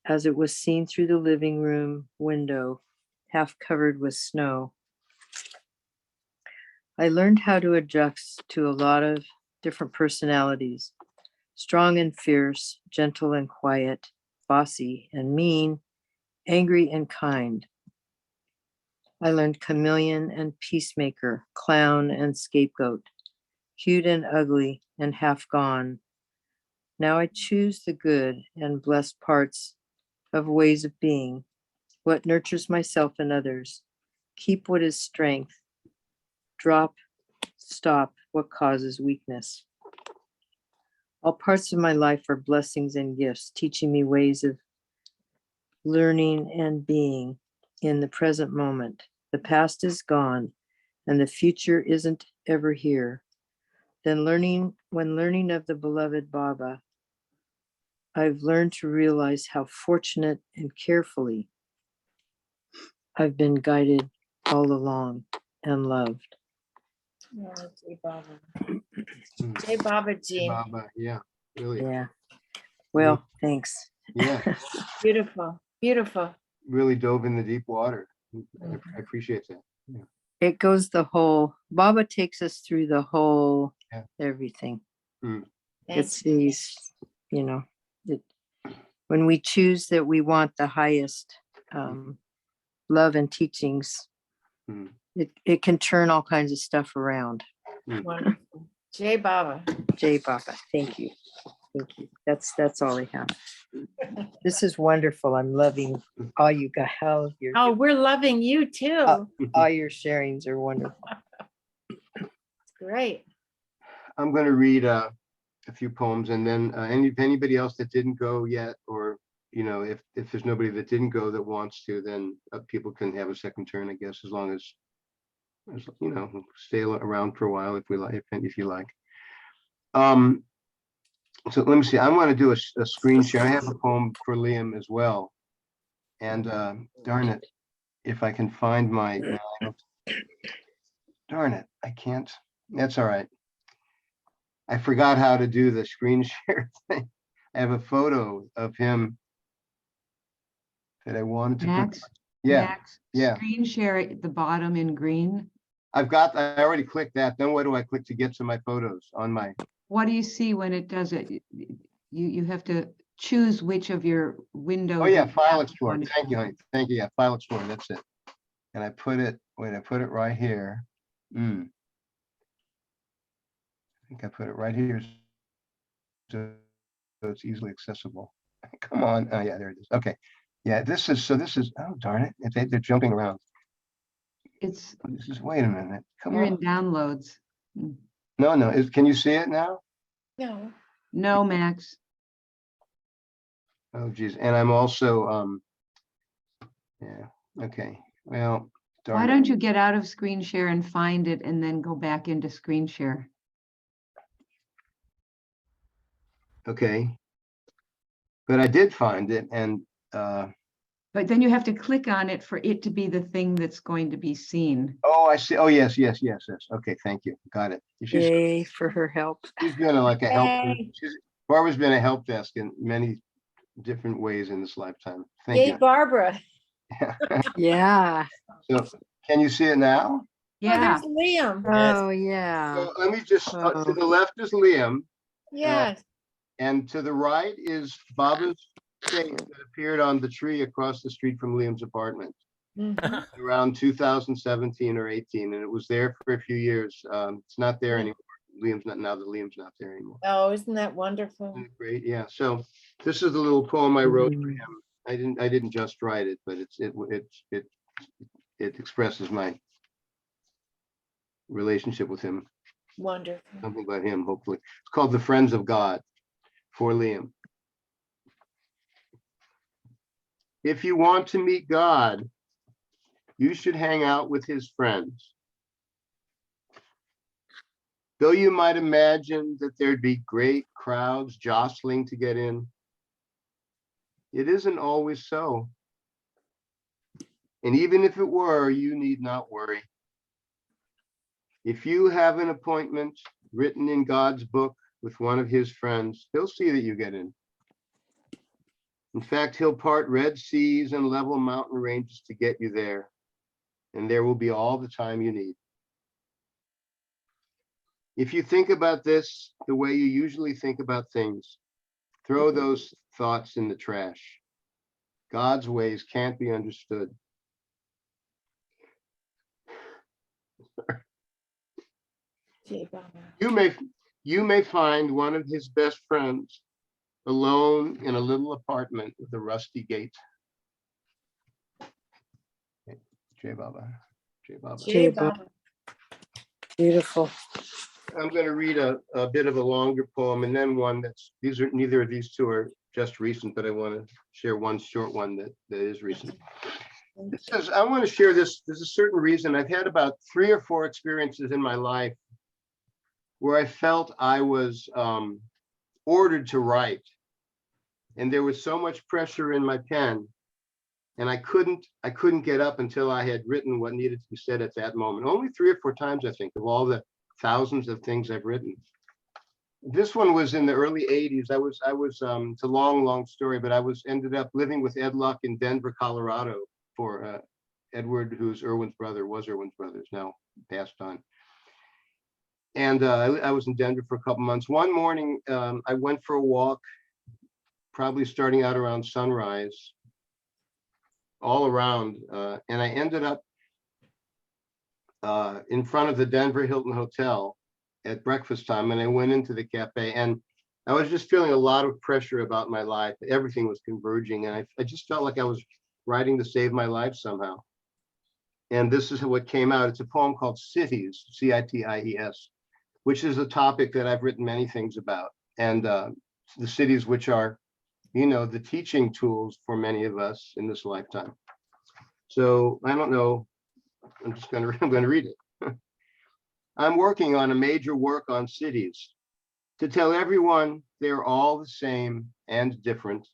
as it was seen through the living room window half covered with snow. I learned how to adjust to a lot of different personalities, strong and fierce, gentle and quiet, bossy and mean, angry and kind. I learned chameleon and peacemaker, clown and scapegoat, cute and ugly and half gone. Now I choose the good and blessed parts of ways of being, what nurtures myself and others, keep what is strength, drop, stop what causes weakness. All parts of my life are blessings and gifts, teaching me ways of learning and being in the present moment. The past is gone and the future isn't ever here. When learning of the beloved Baba, I've learned to realize how fortunate and carefully I've been guided all along and loved. Oh, Jai Baba. Jai Baba Ji. Baba, yeah, really, Yeah. Well, thanks. yeah, Beautiful, beautiful. really dove in the deep water. I appreciate that. Yeah. It goes the whole, Baba takes us through the whole, Yeah. everything. Mm. It's these, you know, when we choose that we want the highest love and teachings, Mm. it can turn all kinds of stuff around. Wonderful. Jai Baba. Jai Baba, thank you. Thank you. That's all I have. This is wonderful. I'm loving all you got. Oh, we're loving you too. All your sharings are wonderful. Great. I'm going to read a few poems, and then anybody else that didn't go yet, or if there's nobody that didn't go that wants to, then people can have a second turn, I guess, as long as stay around for a while if you like. So let me see. I want to do a screen share. I have a poem for Liam as well, and darn it, if I can find my darn it, I can't. That's all right. I forgot how to do the screen share thing. I have a photo of him that I wanted to Max, put. Yeah, Max, yeah. screen share at the bottom in green. I already clicked that. Then what do I click to get to my photos on my? What do you see when it does it? You have to choose which of your windows. Oh yeah, of File apps you Explorer. want to Thank you, honey. Thank you. Yeah, File Explorer. That's it. And I put it. Wait, I put it right here. I think I put it right here, so it's easily accessible. Come on. Oh yeah, there it is. Okay. Yeah, this is. Oh darn it! They're jumping around. It's. This is. Wait a minute. Come You're on. in downloads. No. Can you see it now? No. No, Max. Oh geez. And I'm also. Yeah. Okay. Well. Darn Why it. don't you get out of screen share and find it and then go back into screen share? Okay. But I did find it, and But then you have to click on it for it to be the thing that's going to be seen. oh, I see. Oh, yes. Okay, thank you. Got it. Yay for her help. She's been like a help. Yay. Barbara's been a help desk in many different ways in this lifetime. Thank Yay, you. Barbara. Yeah. So, can you see it now? Oh, Yeah. there's Liam. Oh, yeah. So let me just. To the left is Liam, Yes. and to the right is Baba's face that appeared on the tree across the street from Liam's apartment Mhm. around 2017 or 18, and it was there for a few years. It's not there anymore. Liam's not there anymore. Oh, isn't that wonderful? Isn't it great? Yeah. So this is the little poem I wrote for him. I didn't just write it, but it expresses my relationship with him. Wonderful. Something about him, hopefully. It's called The Friends of God for Liam. If you want to meet God, you should hang out with his friends. Though you might imagine that there'd be great crowds jostling to get in, it isn't always so. And even if it were, you need not worry. If you have an appointment written in God's book with one of his friends, he'll see that you get in. In fact, he'll part red seas and level mountain ranges to get you there. and there will be all the time you need. If you think about this the way you usually think about things, throw those thoughts in the trash. God's ways can't be understood. You may find one of his best friends alone in a little apartment with a rusty gate. Jai Baba. Jai Baba. Jai Baba. Beautiful. I'm going to read a bit of a longer poem and then one that's, neither of these two are just recent, but I want to share one short one that is recent. It says, I want to share this. There's a certain reason. I've had about 3 or 4 experiences in my life where I felt I was ordered to write. And there was so much pressure in my pen, and I couldn't get up until I had written what needed to be said at that moment. Only 3 or 4 times, I think, of all the thousands of things I've written. This one was in the early 80s. I was it's a long story, but I ended up living with Ed Luck in Denver, Colorado for Edward, who's Irwin's brother, was Irwin's brother, is now passed on. And I was in Denver for a couple months. One morning, I went for a walk, probably starting out around sunrise, all around, and I ended up in front of the Denver Hilton Hotel at breakfast time, and I went into the cafe, and I was just feeling a lot of pressure about my life. Everything was converging, and I just felt like I was writing to save my life somehow. And this is what came out. It's a poem called Cities, C-I-T-I-E-S, which is a topic that I've written many things about. And the cities which are, you know, the teaching tools for many of us in this lifetime. So I don't know, I'm going to read it. I'm working on a major work on cities to tell everyone they're all the same and different,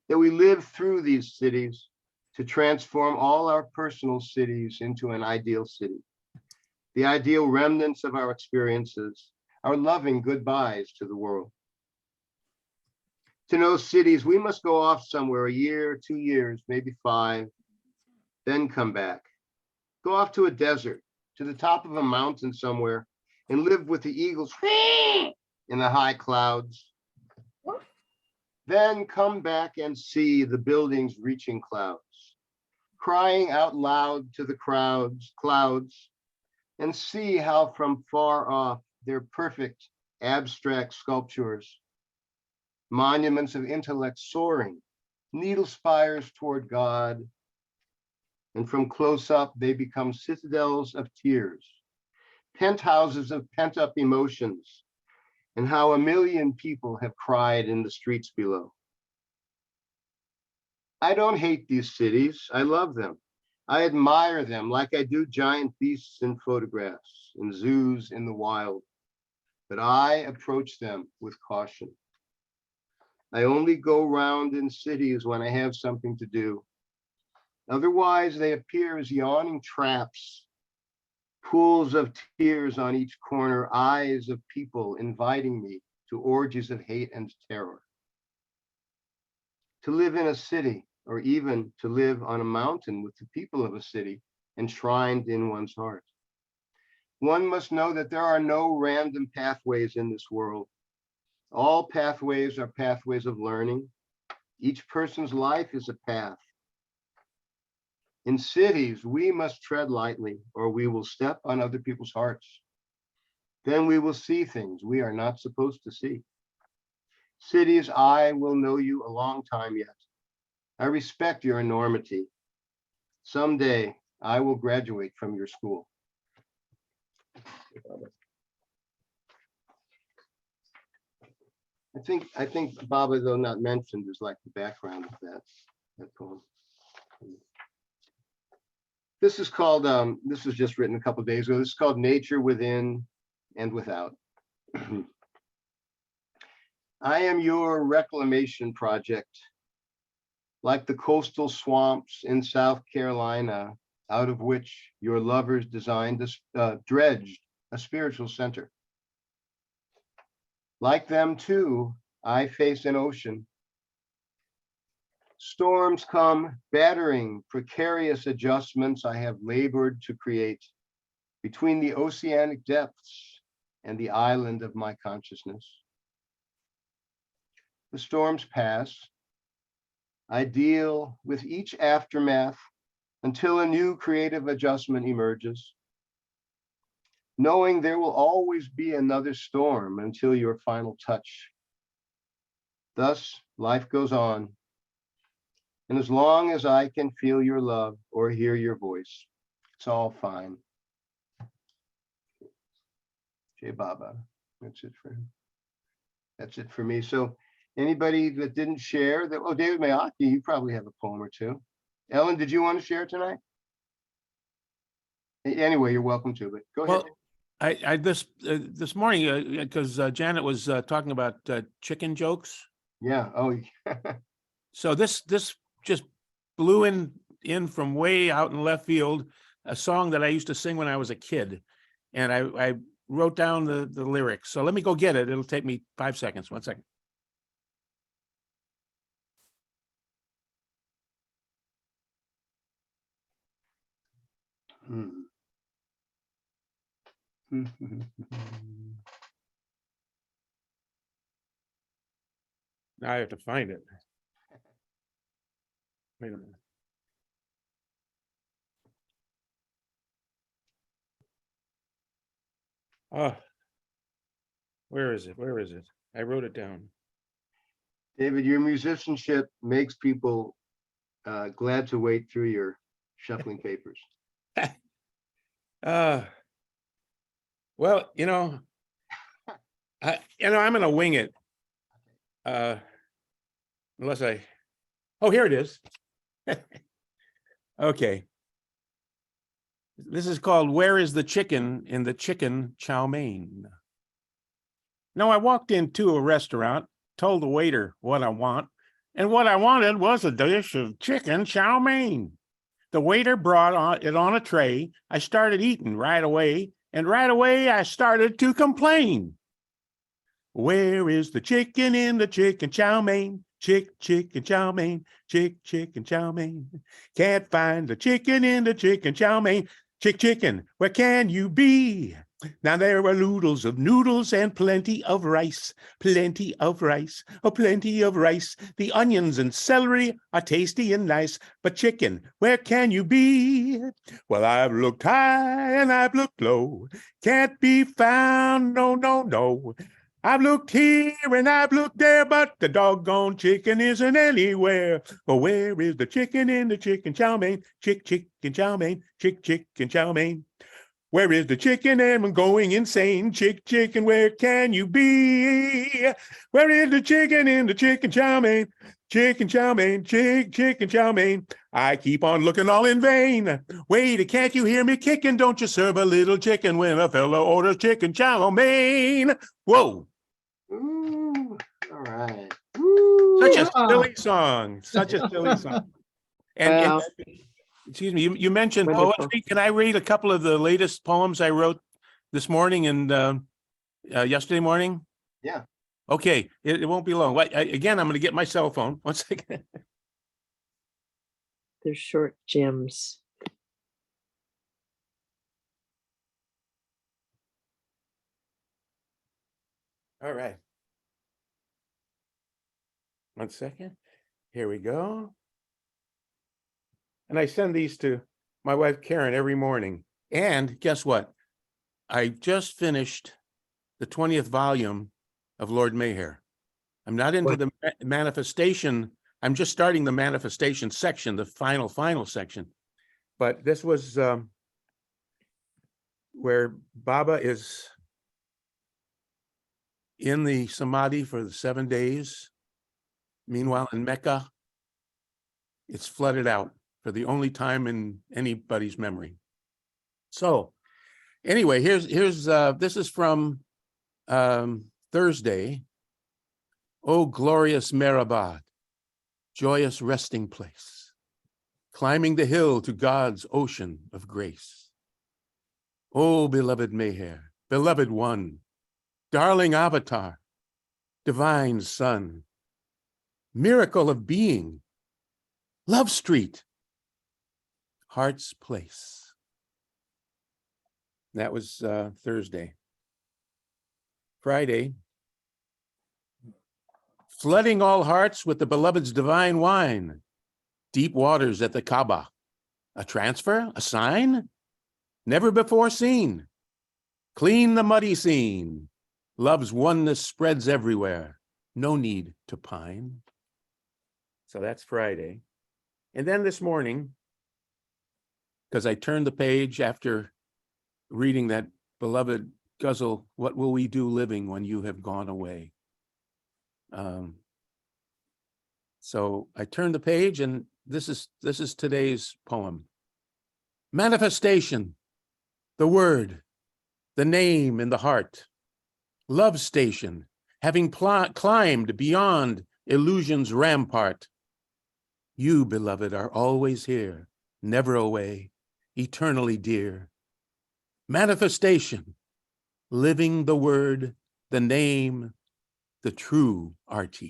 that we live through these cities to transform all our personal cities into an ideal city, the ideal remnants of our experiences, our loving goodbyes to the world. To know cities, we must go off somewhere a year, 2 years, maybe 5, then come back. Go off to a desert, to the top of a mountain somewhere, and live with the eagles in the high clouds. Then come back and see the buildings reaching clouds, crying out loud to the clouds, and see how from far off they're perfect abstract sculptures, monuments of intellect soaring, needle spires toward God, and from close up they become citadels of tears, penthouses of pent-up emotions, and how 1 million people have cried in the streets below. I don't hate these cities, I love them. I admire them like I do giant beasts in photographs, in zoos in the wild, but I approach them with caution. I only go round in cities when I have something to do. Otherwise, they appear as yawning traps, pools of tears on each corner, eyes of people inviting me to orgies of hate and terror. To live in a city, or even to live on a mountain with the people of a city enshrined in one's heart. One must know that there are no random pathways in this world. All pathways are pathways of learning. Each person's life is a path. In cities, we must tread lightly, or we will step on other people's hearts. Then we will see things we are not supposed to see. Cities, I will know you a long time yet. I respect your enormity. Someday, I will graduate from your school. I think Baba, though not mentioned, is like the background of that poem. This is called, this was just written a couple of days ago. This is called Nature Within and Without. I am your reclamation project, like the coastal swamps in South Carolina, out of which your lovers designed dredged a spiritual center. Like them too, I face an ocean. Storms come battering precarious adjustments I have labored to create between the oceanic depths and the island of my consciousness. The storms pass. I deal with each aftermath until a new creative adjustment emerges, knowing there will always be another storm until your final touch. Thus, life goes on. And as long as I can feel your love or hear your voice, it's all fine. Jai Baba, that's it for him. That's it for me. So anybody that didn't share that, oh, David Mayaki, you probably have a poem or two. Ellen, did you want to share tonight? Anyway, you're welcome to, but go ahead. Well, I this morning, because Janet was talking about chicken jokes. Yeah. Oh, So this just blew in from way out in left field, a song that I used to sing when I was a kid, and I wrote down the lyrics. So let me go get it. It'll take me 5 seconds. 1 second. Now I have to find it. Wait a minute. Oh, where is it? Where is it? I wrote it down. David, your musicianship makes people glad to wait through your shuffling papers. Well, I'm gonna wing it. Unless oh, here it is. Okay. This is called Where is the Chicken in the Chicken Chow Mein? Now, I walked into a restaurant, told the waiter what I want, and what I wanted was a dish of chicken chow mein. The waiter brought it on a tray. I started eating right away, and right away I started to complain. Where is the chicken in the chicken chow mein? Chicken chow mein, chicken chow mein. Can't find the chicken in the chicken chow mein. Chicken, where can you be? Now there are noodles and plenty of rice, oh, plenty of rice. The onions and celery are tasty and nice, but chicken, where can you be? Well, I've looked high and I've looked low, can't be found, no. I've looked here and I've looked there, but the doggone chicken isn't anywhere. Well, where is the chicken in the chicken chow mein? Chicken chow mein, chicken chow mein. Where is the chicken? I'm going insane. Chicken, where can you be? Where is the chicken in the chicken chow mein? Chicken chow mein, chicken chow mein. I keep on looking all in vain. Wait, can't you hear me kicking? Don't you serve a little chicken when a fellow orders chicken chow mein? Whoa. Ooh, all right. Such a silly song. Such a silly song. And excuse me, you mentioned Wonderful. poetry. Can I read a couple of the latest poems I wrote this morning and yesterday morning? Yeah. Okay, it won't be long. Again, I'm going to get my cell phone. 1 second. They're short gems. All right. 1 second. Here we go. And I send these to my wife, Karen, every morning. And guess what? I just finished the 20th volume of Lord Mayhair. I'm not into the manifestation. I'm just starting the manifestation section, the final section. But this was where Baba is in the Samadhi for the 7 days. Meanwhile, in Mecca, it's flooded out for the only time in anybody's memory. So anyway, here's this is from Thursday. Oh, glorious Mehrabad, joyous resting place, climbing the hill to God's ocean of grace. Oh, beloved Mayhair, beloved one, darling avatar, divine son, miracle of being, Love Street, Heart's Place. That was Thursday. Friday, flooding all hearts with the beloved's divine wine. Deep waters at the Kaaba. A transfer? A sign? Never before seen. Clean the muddy scene. Love's oneness spreads everywhere. No need to pine. So that's Friday. And then this morning, because I turned the page after reading that beloved guzzle, what will we do living when you have gone away? So I turned the page, and this is today's poem. Manifestation, the word, the name in the heart. Love station, having climbed beyond illusion's rampart. You, beloved, are always here, never away, eternally dear. Manifestation, living the word, the name, the true RT.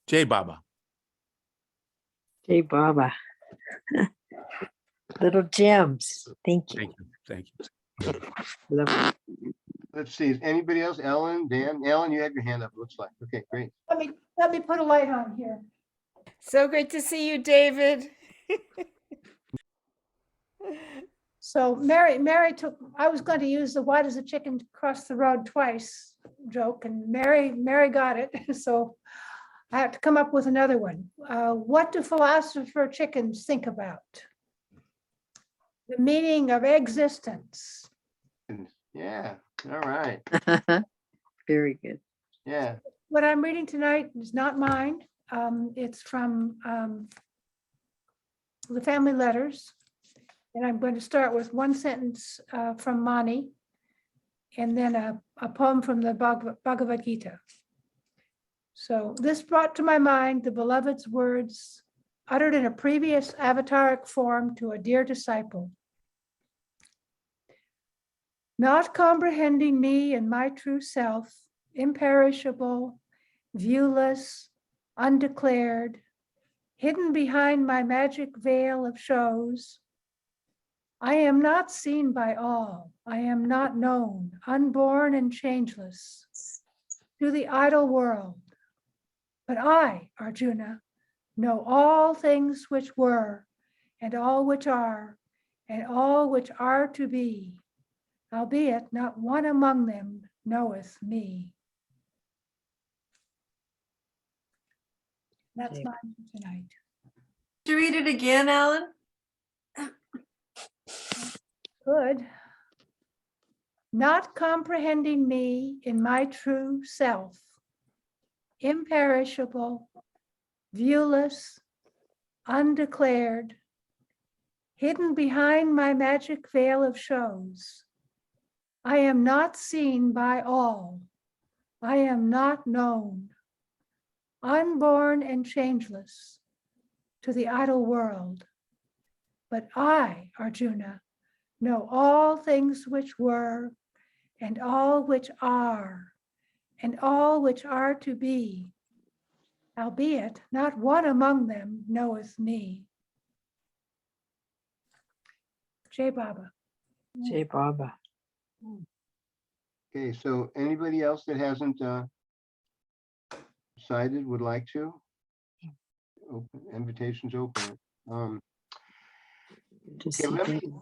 Jai Baba. Jai Baba. Little gems. Thank you. Thank you. Love Let's see, is anybody else? Ellen, Dan? Ellen, you have your hand up, looks like. Okay, great. Let me put a light on here. So great to see you, David. So Mary took, I was going to use the why does a chicken cross the road twice joke, and Mary got it. So I have to come up with another one. What do philosopher chickens think about? The meaning of existence. Yeah, all right. Very good. Yeah. What I'm reading tonight is not mine. It's from the family letters. And I'm going to start with one sentence from Mani, and then a poem from the Bhagavad Gita. So this brought to my mind the beloved's words uttered in a previous avataric form to a dear disciple. Not comprehending me and my true self, imperishable, viewless, undeclared, hidden behind my magic veil of shows, I am not seen by all, I am not known, unborn and changeless, to the idle world. But I, Arjuna, know all things which were, and all which are, and all which are to be, albeit not one among them knoweth me. That's Okay. mine for tonight. Could you read it again, Alan? Good. Not comprehending me in my true self, imperishable, viewless, undeclared, hidden behind my magic veil of shows. I am not seen by all. I am not known, unborn and changeless to the idle world. But I, Arjuna, know all things which were, and all which are, and all which are to be, albeit not one among them knoweth me. Jai Baba. Jai Baba. Okay, so anybody else that hasn't decided would like to? Open, invitations open. Just Okay, see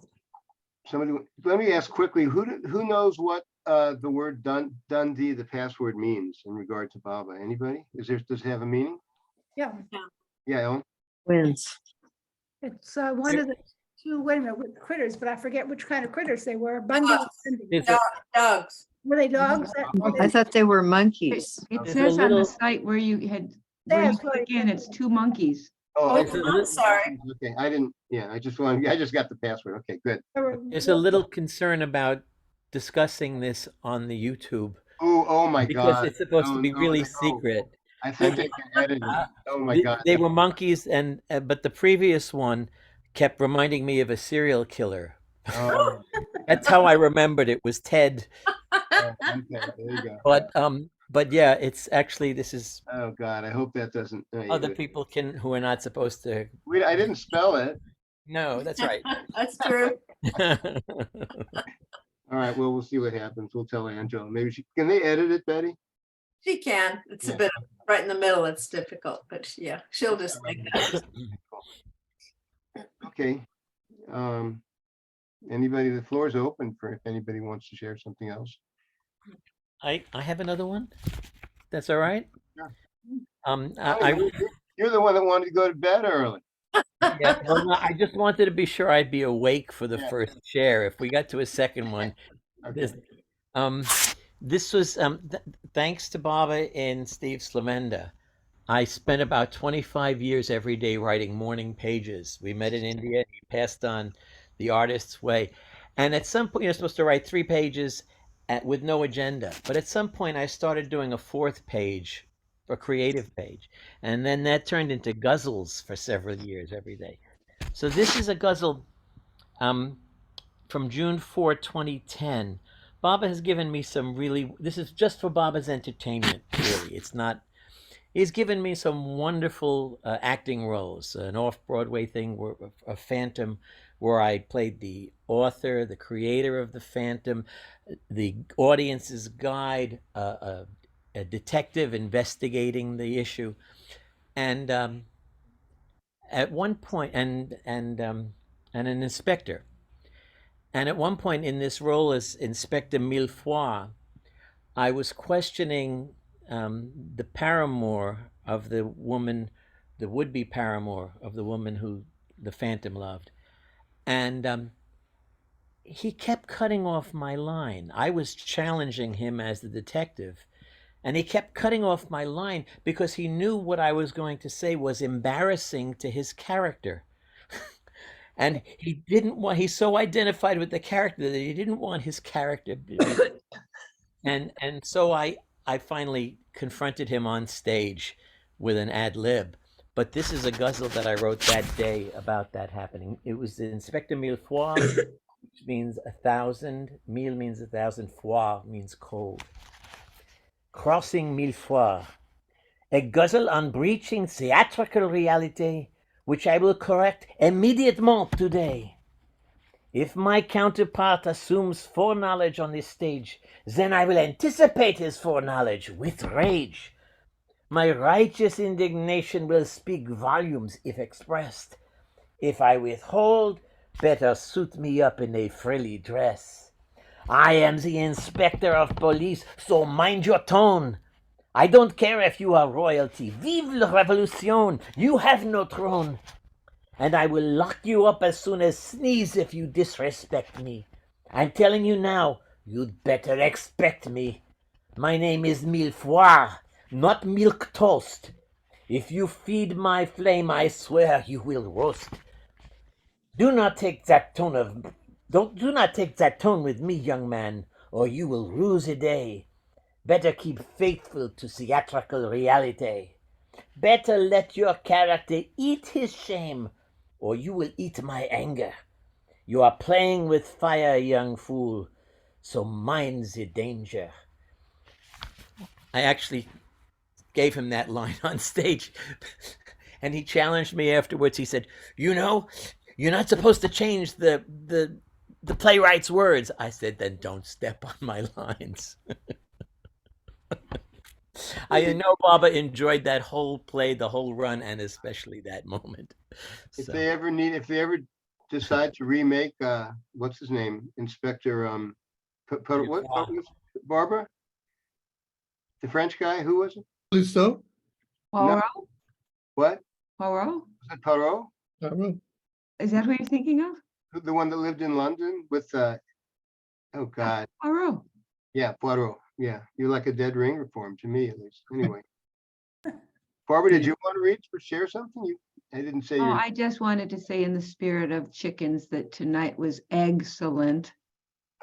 let me ask quickly, who knows what the word Dundee, the password, means in regard to Baba? Anybody? Does it have a meaning? Yeah, Yeah, Ellen? wins. it's one of the two, wait a minute, with critters, but I forget which kind of critters they were. Bundy and Cindy. It's a, Dogs. Were they dogs? I thought they were monkeys. It It's a says on the little- site where you That's click right. in, it's two monkeys. Oh, It's okay. a I'm li- sorry. Okay, I just got the password. Okay, good. there's a little concern about discussing this on the YouTube Oh my because God. it's supposed to No, be no, really no. secret. I think they can edit it. Oh my God. They were monkeys, and but the previous one kept reminding me of a serial killer. Oh, That's how I remembered it was Ted. okay, there you go. But But yeah, it's actually, this is Oh, God, I hope that doesn't. yeah, other people who are not supposed to. I didn't spell it. No, that's right. That's true. All right, well, we'll see what happens. We'll tell Angela. Maybe can they edit it, Betty? She can. It's a Yeah. bit right in the middle. It's difficult, but yeah, she'll just make that. Okay. Anybody, the floor is open for if anybody wants to share something else. I have another one. That's all right. Sure. I You're the one that wanted to go to bed early. yeah, well, no, I just wanted to be sure I'd be awake for the Yeah. first share. If we got to a second one, this this was thanks to Baba and Steve Slavenda. I spent about 25 years every day writing morning pages. We met in India. He passed on the artist's way. And at some point, you're supposed to write 3 pages with no agenda. But at some point, I started doing a 4th page, a creative page. And then that turned into guzzles for several years every day. So this is a guzzle from June 4, 2010. Baba has given me some really, this is just for Baba's entertainment, really. It's not, he's given me some wonderful acting roles, an off-Broadway thing, where, a Phantom, where I played the author, the creator of the Phantom, the audience's guide, a detective investigating the issue. And at one point, and an inspector. And at one point in this role as Inspector Millefoy, I was questioning the paramour of the woman, the would-be paramour of the woman who the Phantom loved. And he kept cutting off my line. I was challenging him as the detective, and he kept cutting off my line because he knew what I was going to say was embarrassing to his character. And he didn't want, he's so identified with the character that he didn't want his character to be. And so I finally confronted him on stage with an ad lib. But this is a guzzle that I wrote that day about that happening. It was Inspector Millefoy, which means 1,000. Mille means 1,000. Foy means cold. Crossing Millefoy, a guzzle on breaching theatrical reality, which I will correct immediatement today. If my counterpart assumes foreknowledge on this stage, then I will anticipate his foreknowledge with rage. My righteous indignation will speak volumes if expressed. If I withhold, better suit me up in a frilly dress. I am the inspector of police, so mind your tone. I don't care if you are royalty. Vive la revolution! You have no throne. And I will lock you up as soon as sneeze if you disrespect me. I'm telling you now, you'd better expect me. My name is Millefoy, not milk toast. If you feed my flame, I swear you will roast. Do not take that tone with me, young man, or you will rue the day. Better keep faithful to theatrical reality. Better let your character eat his shame, or you will eat my anger. You are playing with fire, young fool, so mind the danger. I actually gave him that line on stage, and he challenged me afterwards. He said, you know, you're not supposed to change the playwright's words. I said, then don't step on my lines. I know Baba enjoyed that whole play, the whole run, and especially that moment. If So, they ever decide to remake, what's his name, Inspector, Barbara? The French guy, who was it? So, Poirot? What? Poirot? Was it Poirot? Is that who you're thinking of? The one that lived in London with, oh God, Poirot. yeah, Poirot, yeah, you're like a dead ringer for him, to me at least, anyway. Barbara, did you want to share something? I didn't say Oh, your, I just wanted to say in the spirit of chickens that tonight was excellent.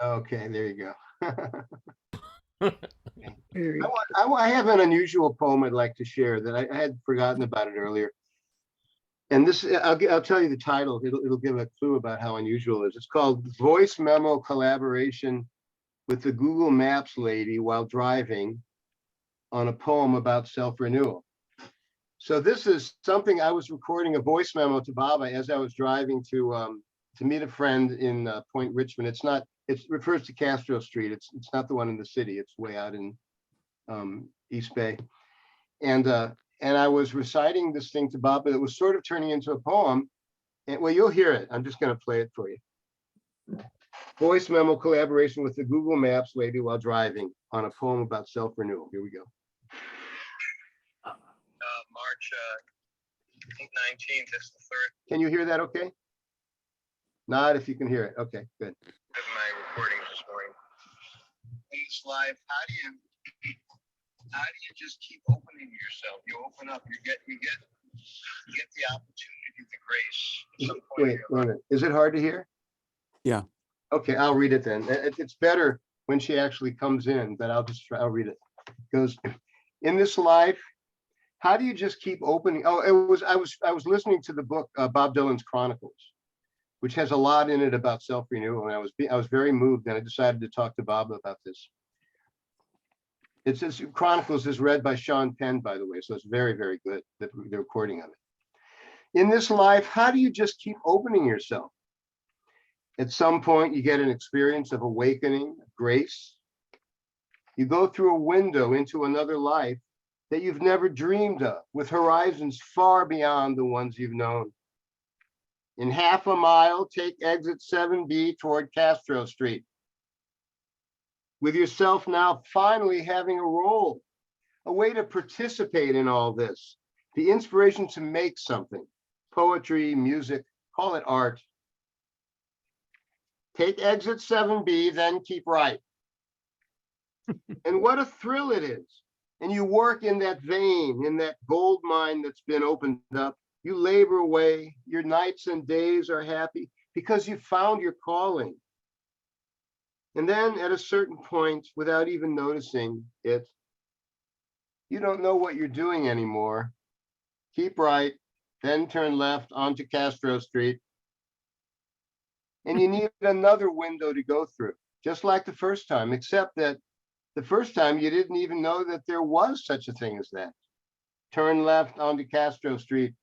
okay, there you go. I have an unusual poem I'd like to share that I had forgotten about it earlier. And this, I'll tell you the title. It'll give a clue about how unusual it is. It's called Voice Memo Collaboration with the Google Maps Lady While Driving on a poem about self-renewal. So this is something I was recording a voice memo to Baba as I was driving to meet a friend in Point Richmond. It's not, it refers to Castro Street. It's not the one in the city. It's way out in East Bay. And I was reciting this thing to Baba that was sort of turning into a poem. And well, you'll hear it. I'm just going to play it for you. Voice memo collaboration with the Google Maps lady while driving on a poem about self-renewal. Here we go. March 19th is the third. Can you hear that okay? Not if you can hear it. Okay, good. My recordings this morning. In this live, how do you just keep opening yourself? You open up, you get the opportunity, the grace. Wait a minute. Is it hard to hear? Yeah. Okay, I'll read it then. It's better when she actually comes in, but I'll read it. It goes, in this life, how do you just keep opening? Oh, I was listening to the book Bob Dylan's Chronicles, which has a lot in it about self-renewal, and I was very moved, and I decided to talk to Bob about this. It says Chronicles is read by Sean Penn, by the way, so it's very, very good, the recording of it. In this life, how do you just keep opening yourself? At some point, you get an experience of awakening, grace. You go through a window into another life that you've never dreamed of, with horizons far beyond the ones you've known. In half a mile, take exit 7B toward Castro Street. With yourself now finally having a role, a way to participate in all this, the inspiration to make something, poetry, music, call it art. Take exit 7B, then keep right. And what a thrill it is. And you work in that vein, in that gold mine that's been opened up. You labor away, your nights and days are happy because you found your calling. And then at a certain point, without even noticing it, you don't know what you're doing anymore. Keep right, then turn left onto Castro Street. And you need another window to go through, just like the first time, except that the first time you didn't even know that there was such a thing as that. Turn left onto Castro Street.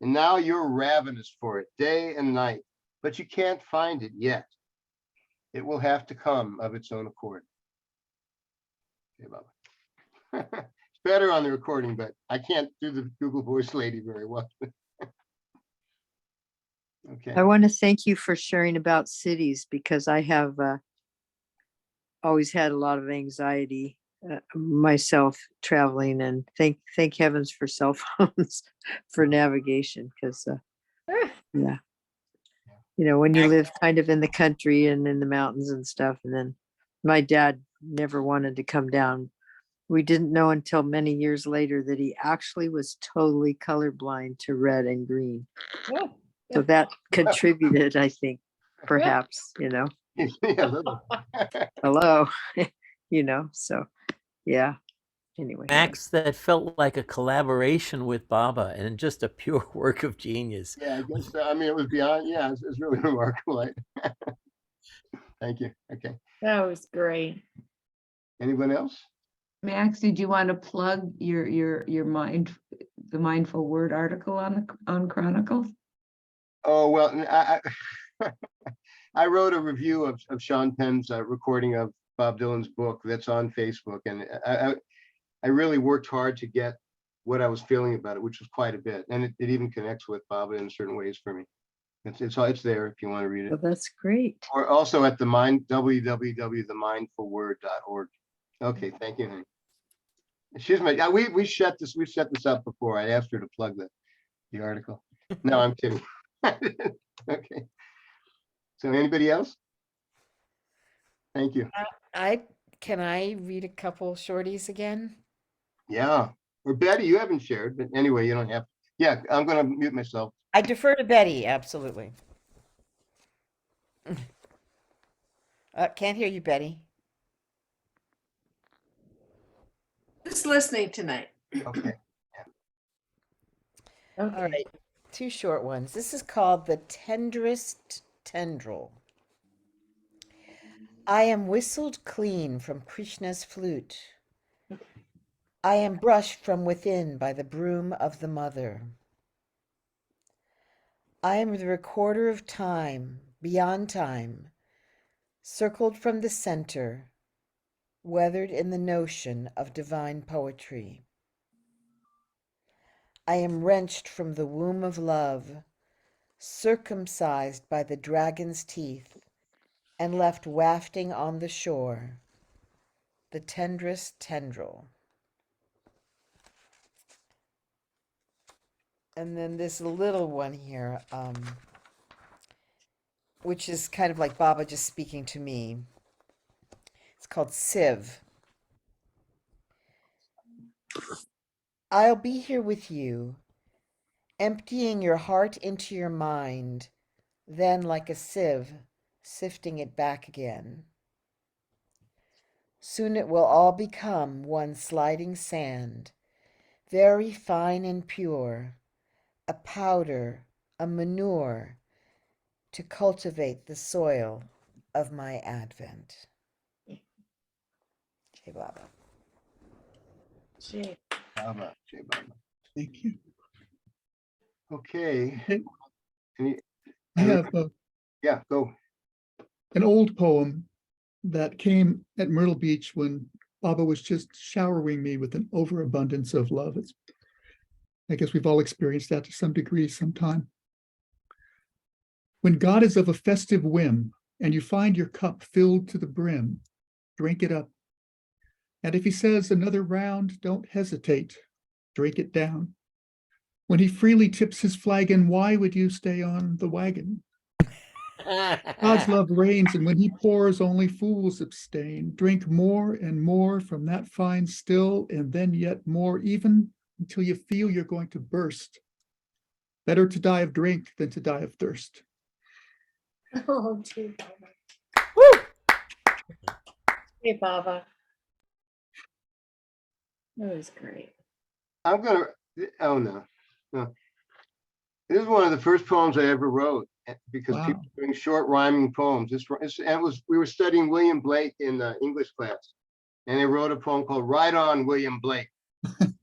And now you're ravenous for it, day and night, but you can't find it yet. It will have to come of its own accord. Okay, Baba. It's better on the recording, but I can't do the Google Voice lady very well. Okay. I want to thank you for sharing about cities because I have always had a lot of anxiety myself traveling, and thank heavens for cell phones for navigation because yeah, you know, when you live kind of in the country and in the mountains and stuff, and then my dad never wanted to come down. We didn't know until many years later that he actually was totally colorblind to red and green. So that contributed, I think, perhaps, you know. Hello, you know, so yeah. Anyway. Max, that felt like a collaboration with Baba and just a pure work of genius. Yeah, I guess so. I mean, it was beyond, yeah, it's really remarkable. Thank you. Okay. That was great. Anyone else? Max, did you want to plug the Mindful Word article on Chronicles? Oh, well, I wrote a review of Sean Penn's recording of Bob Dylan's book that's on Facebook, and I really worked hard to get what I was feeling about it, which was quite a bit, and it even connects with Bob in certain ways for me. It's there if you want to read it. Well, that's great. Or also at the www.themindfulword.org. Okay, thank you, honey. Excuse me. We set this up before. I asked her to plug the article. No, I'm kidding. Okay. So anybody else? Thank you. Can I read a couple shorties again? Yeah. Or Betty, you haven't shared, but anyway, you don't have. Yeah, I'm going to mute myself. I defer to Betty, absolutely. Can't hear you, Betty. Just listening tonight. Okay. All right, two short ones. This is called The Tenderest Tendril. I am whistled clean from Krishna's flute. I am brushed from within by the broom of the mother. I am the recorder of time, beyond time, circled from the center, weathered in the notion of divine poetry. I am wrenched from the womb of love, circumcised by the dragon's teeth, and left wafting on the shore, the tenderest tendril. And then this little one here, which is kind of like Baba just speaking to me. It's called Sieve. I'll be here with you, emptying your heart into your mind, then like a sieve, sifting it back again. Soon it will all become one sliding sand, very fine and pure, a powder, a manure, to cultivate the soil of my advent. Jai Baba. Jai. Baba, Jai Baba. Thank you. Okay. Okay. Any- I have Yeah, go. an old poem that came at Myrtle Beach when Baba was just showering me with an overabundance of love. I guess we've all experienced that to some degree sometime. When God is of a festive whim and you find your cup filled to the brim, drink it up. And if he says another round, don't hesitate, drink it down. When he freely tips his flagon, why would you stay on the wagon? God's love reigns, and when he pours, only fools abstain. Drink more and more from that fine still, and then yet more, even until you feel you're going to burst. Better to die of drink than to die of thirst. Oh, Jai Baba. Woo! Jai Baba. That was great. I'm gonna, oh no. This is one of the first poems I ever wrote because Wow. people were doing short rhyming poems. We were studying William Blake in the English class, and they wrote a poem called "Ride On, William Blake," and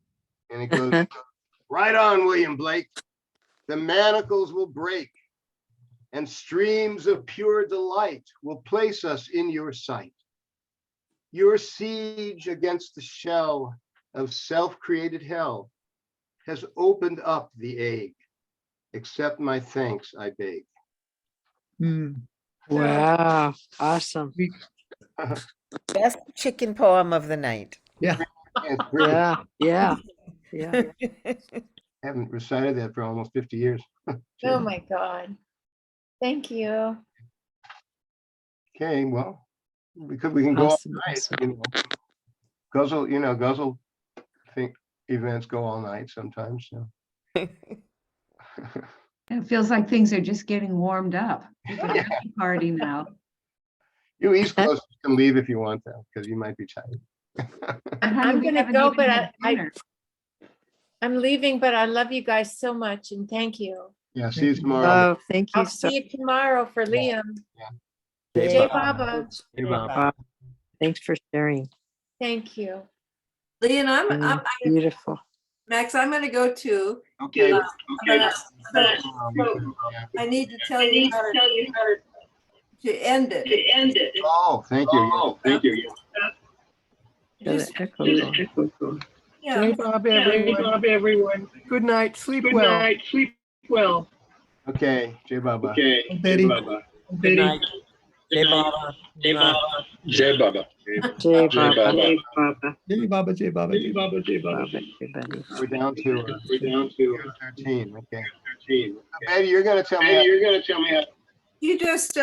it goes, "Ride on, William Blake. The manacles will break, and streams of pure delight will place us in your sight. Your siege against the shell of self-created hell has opened up the egg. Accept my thanks, I beg." Wow, awesome. Best chicken poem of the night. Yeah. It's really- Yeah. I haven't recited that for almost 50 years. Oh my God. Thank you. Okay, well, we can go all Awesome, night. awesome. Guzzle think events go all night sometimes. So. It feels like things are just getting warmed up. People are at the party now. You East Coast can leave if you want to, because you might be tired. I'm gonna go, but I'm leaving, but I love you guys so much and thank you. Yeah, see you tomorrow. Oh, thank you I'll so see you tomorrow for Liam. Jai Jai Baba. Baba. Jai Baba. much. Thanks for sharing. Thank you. Leon, I'm Beautiful. Max, I'm gonna go too. Okay. I need to tell you how to end it. Oh, thank you. Thank you. Got an echo going. Yeah. Jai Baba, everyone. Good night. Sleep well. Okay, Jai Baba. Betty. Good night. Jai Baba. Jai Baba. Jai Baba. Jai Jai Baba. Baba. Jai Baba, Jai Baba. Baba, everybody. We're down to 13. Okay. Betty, you're gonna tell me. You just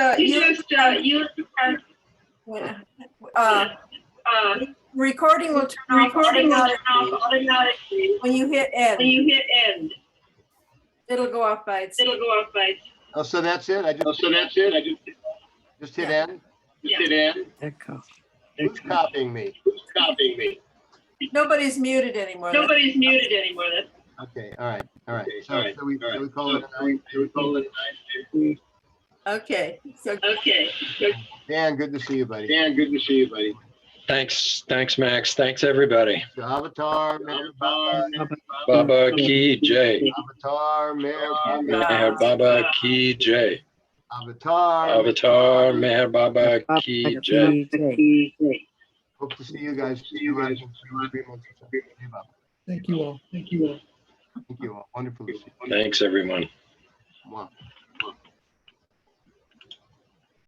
recording will turn off automatically when you hit end. It'll go off by itself. Oh, so that's it. I just hit end. Echo. Who's copying me? Nobody's muted anymore. Okay. All right. So we call it a night. Okay. So Dan, good to see you, buddy. Thanks, Max. Thanks, everybody. Avatar, Meher Baba, Baba Ki Jai. Avatar, Meher Baba, Meher Baba Ki Jai. Avatar. Avatar Meher Baba Ki Jai. Hope to see you guys. See you guys in 3 months or so. Hey, Baba. Thank you all. Thank you all. Thank you all. Wonderful to see you. Thanks, everyone. Mwah.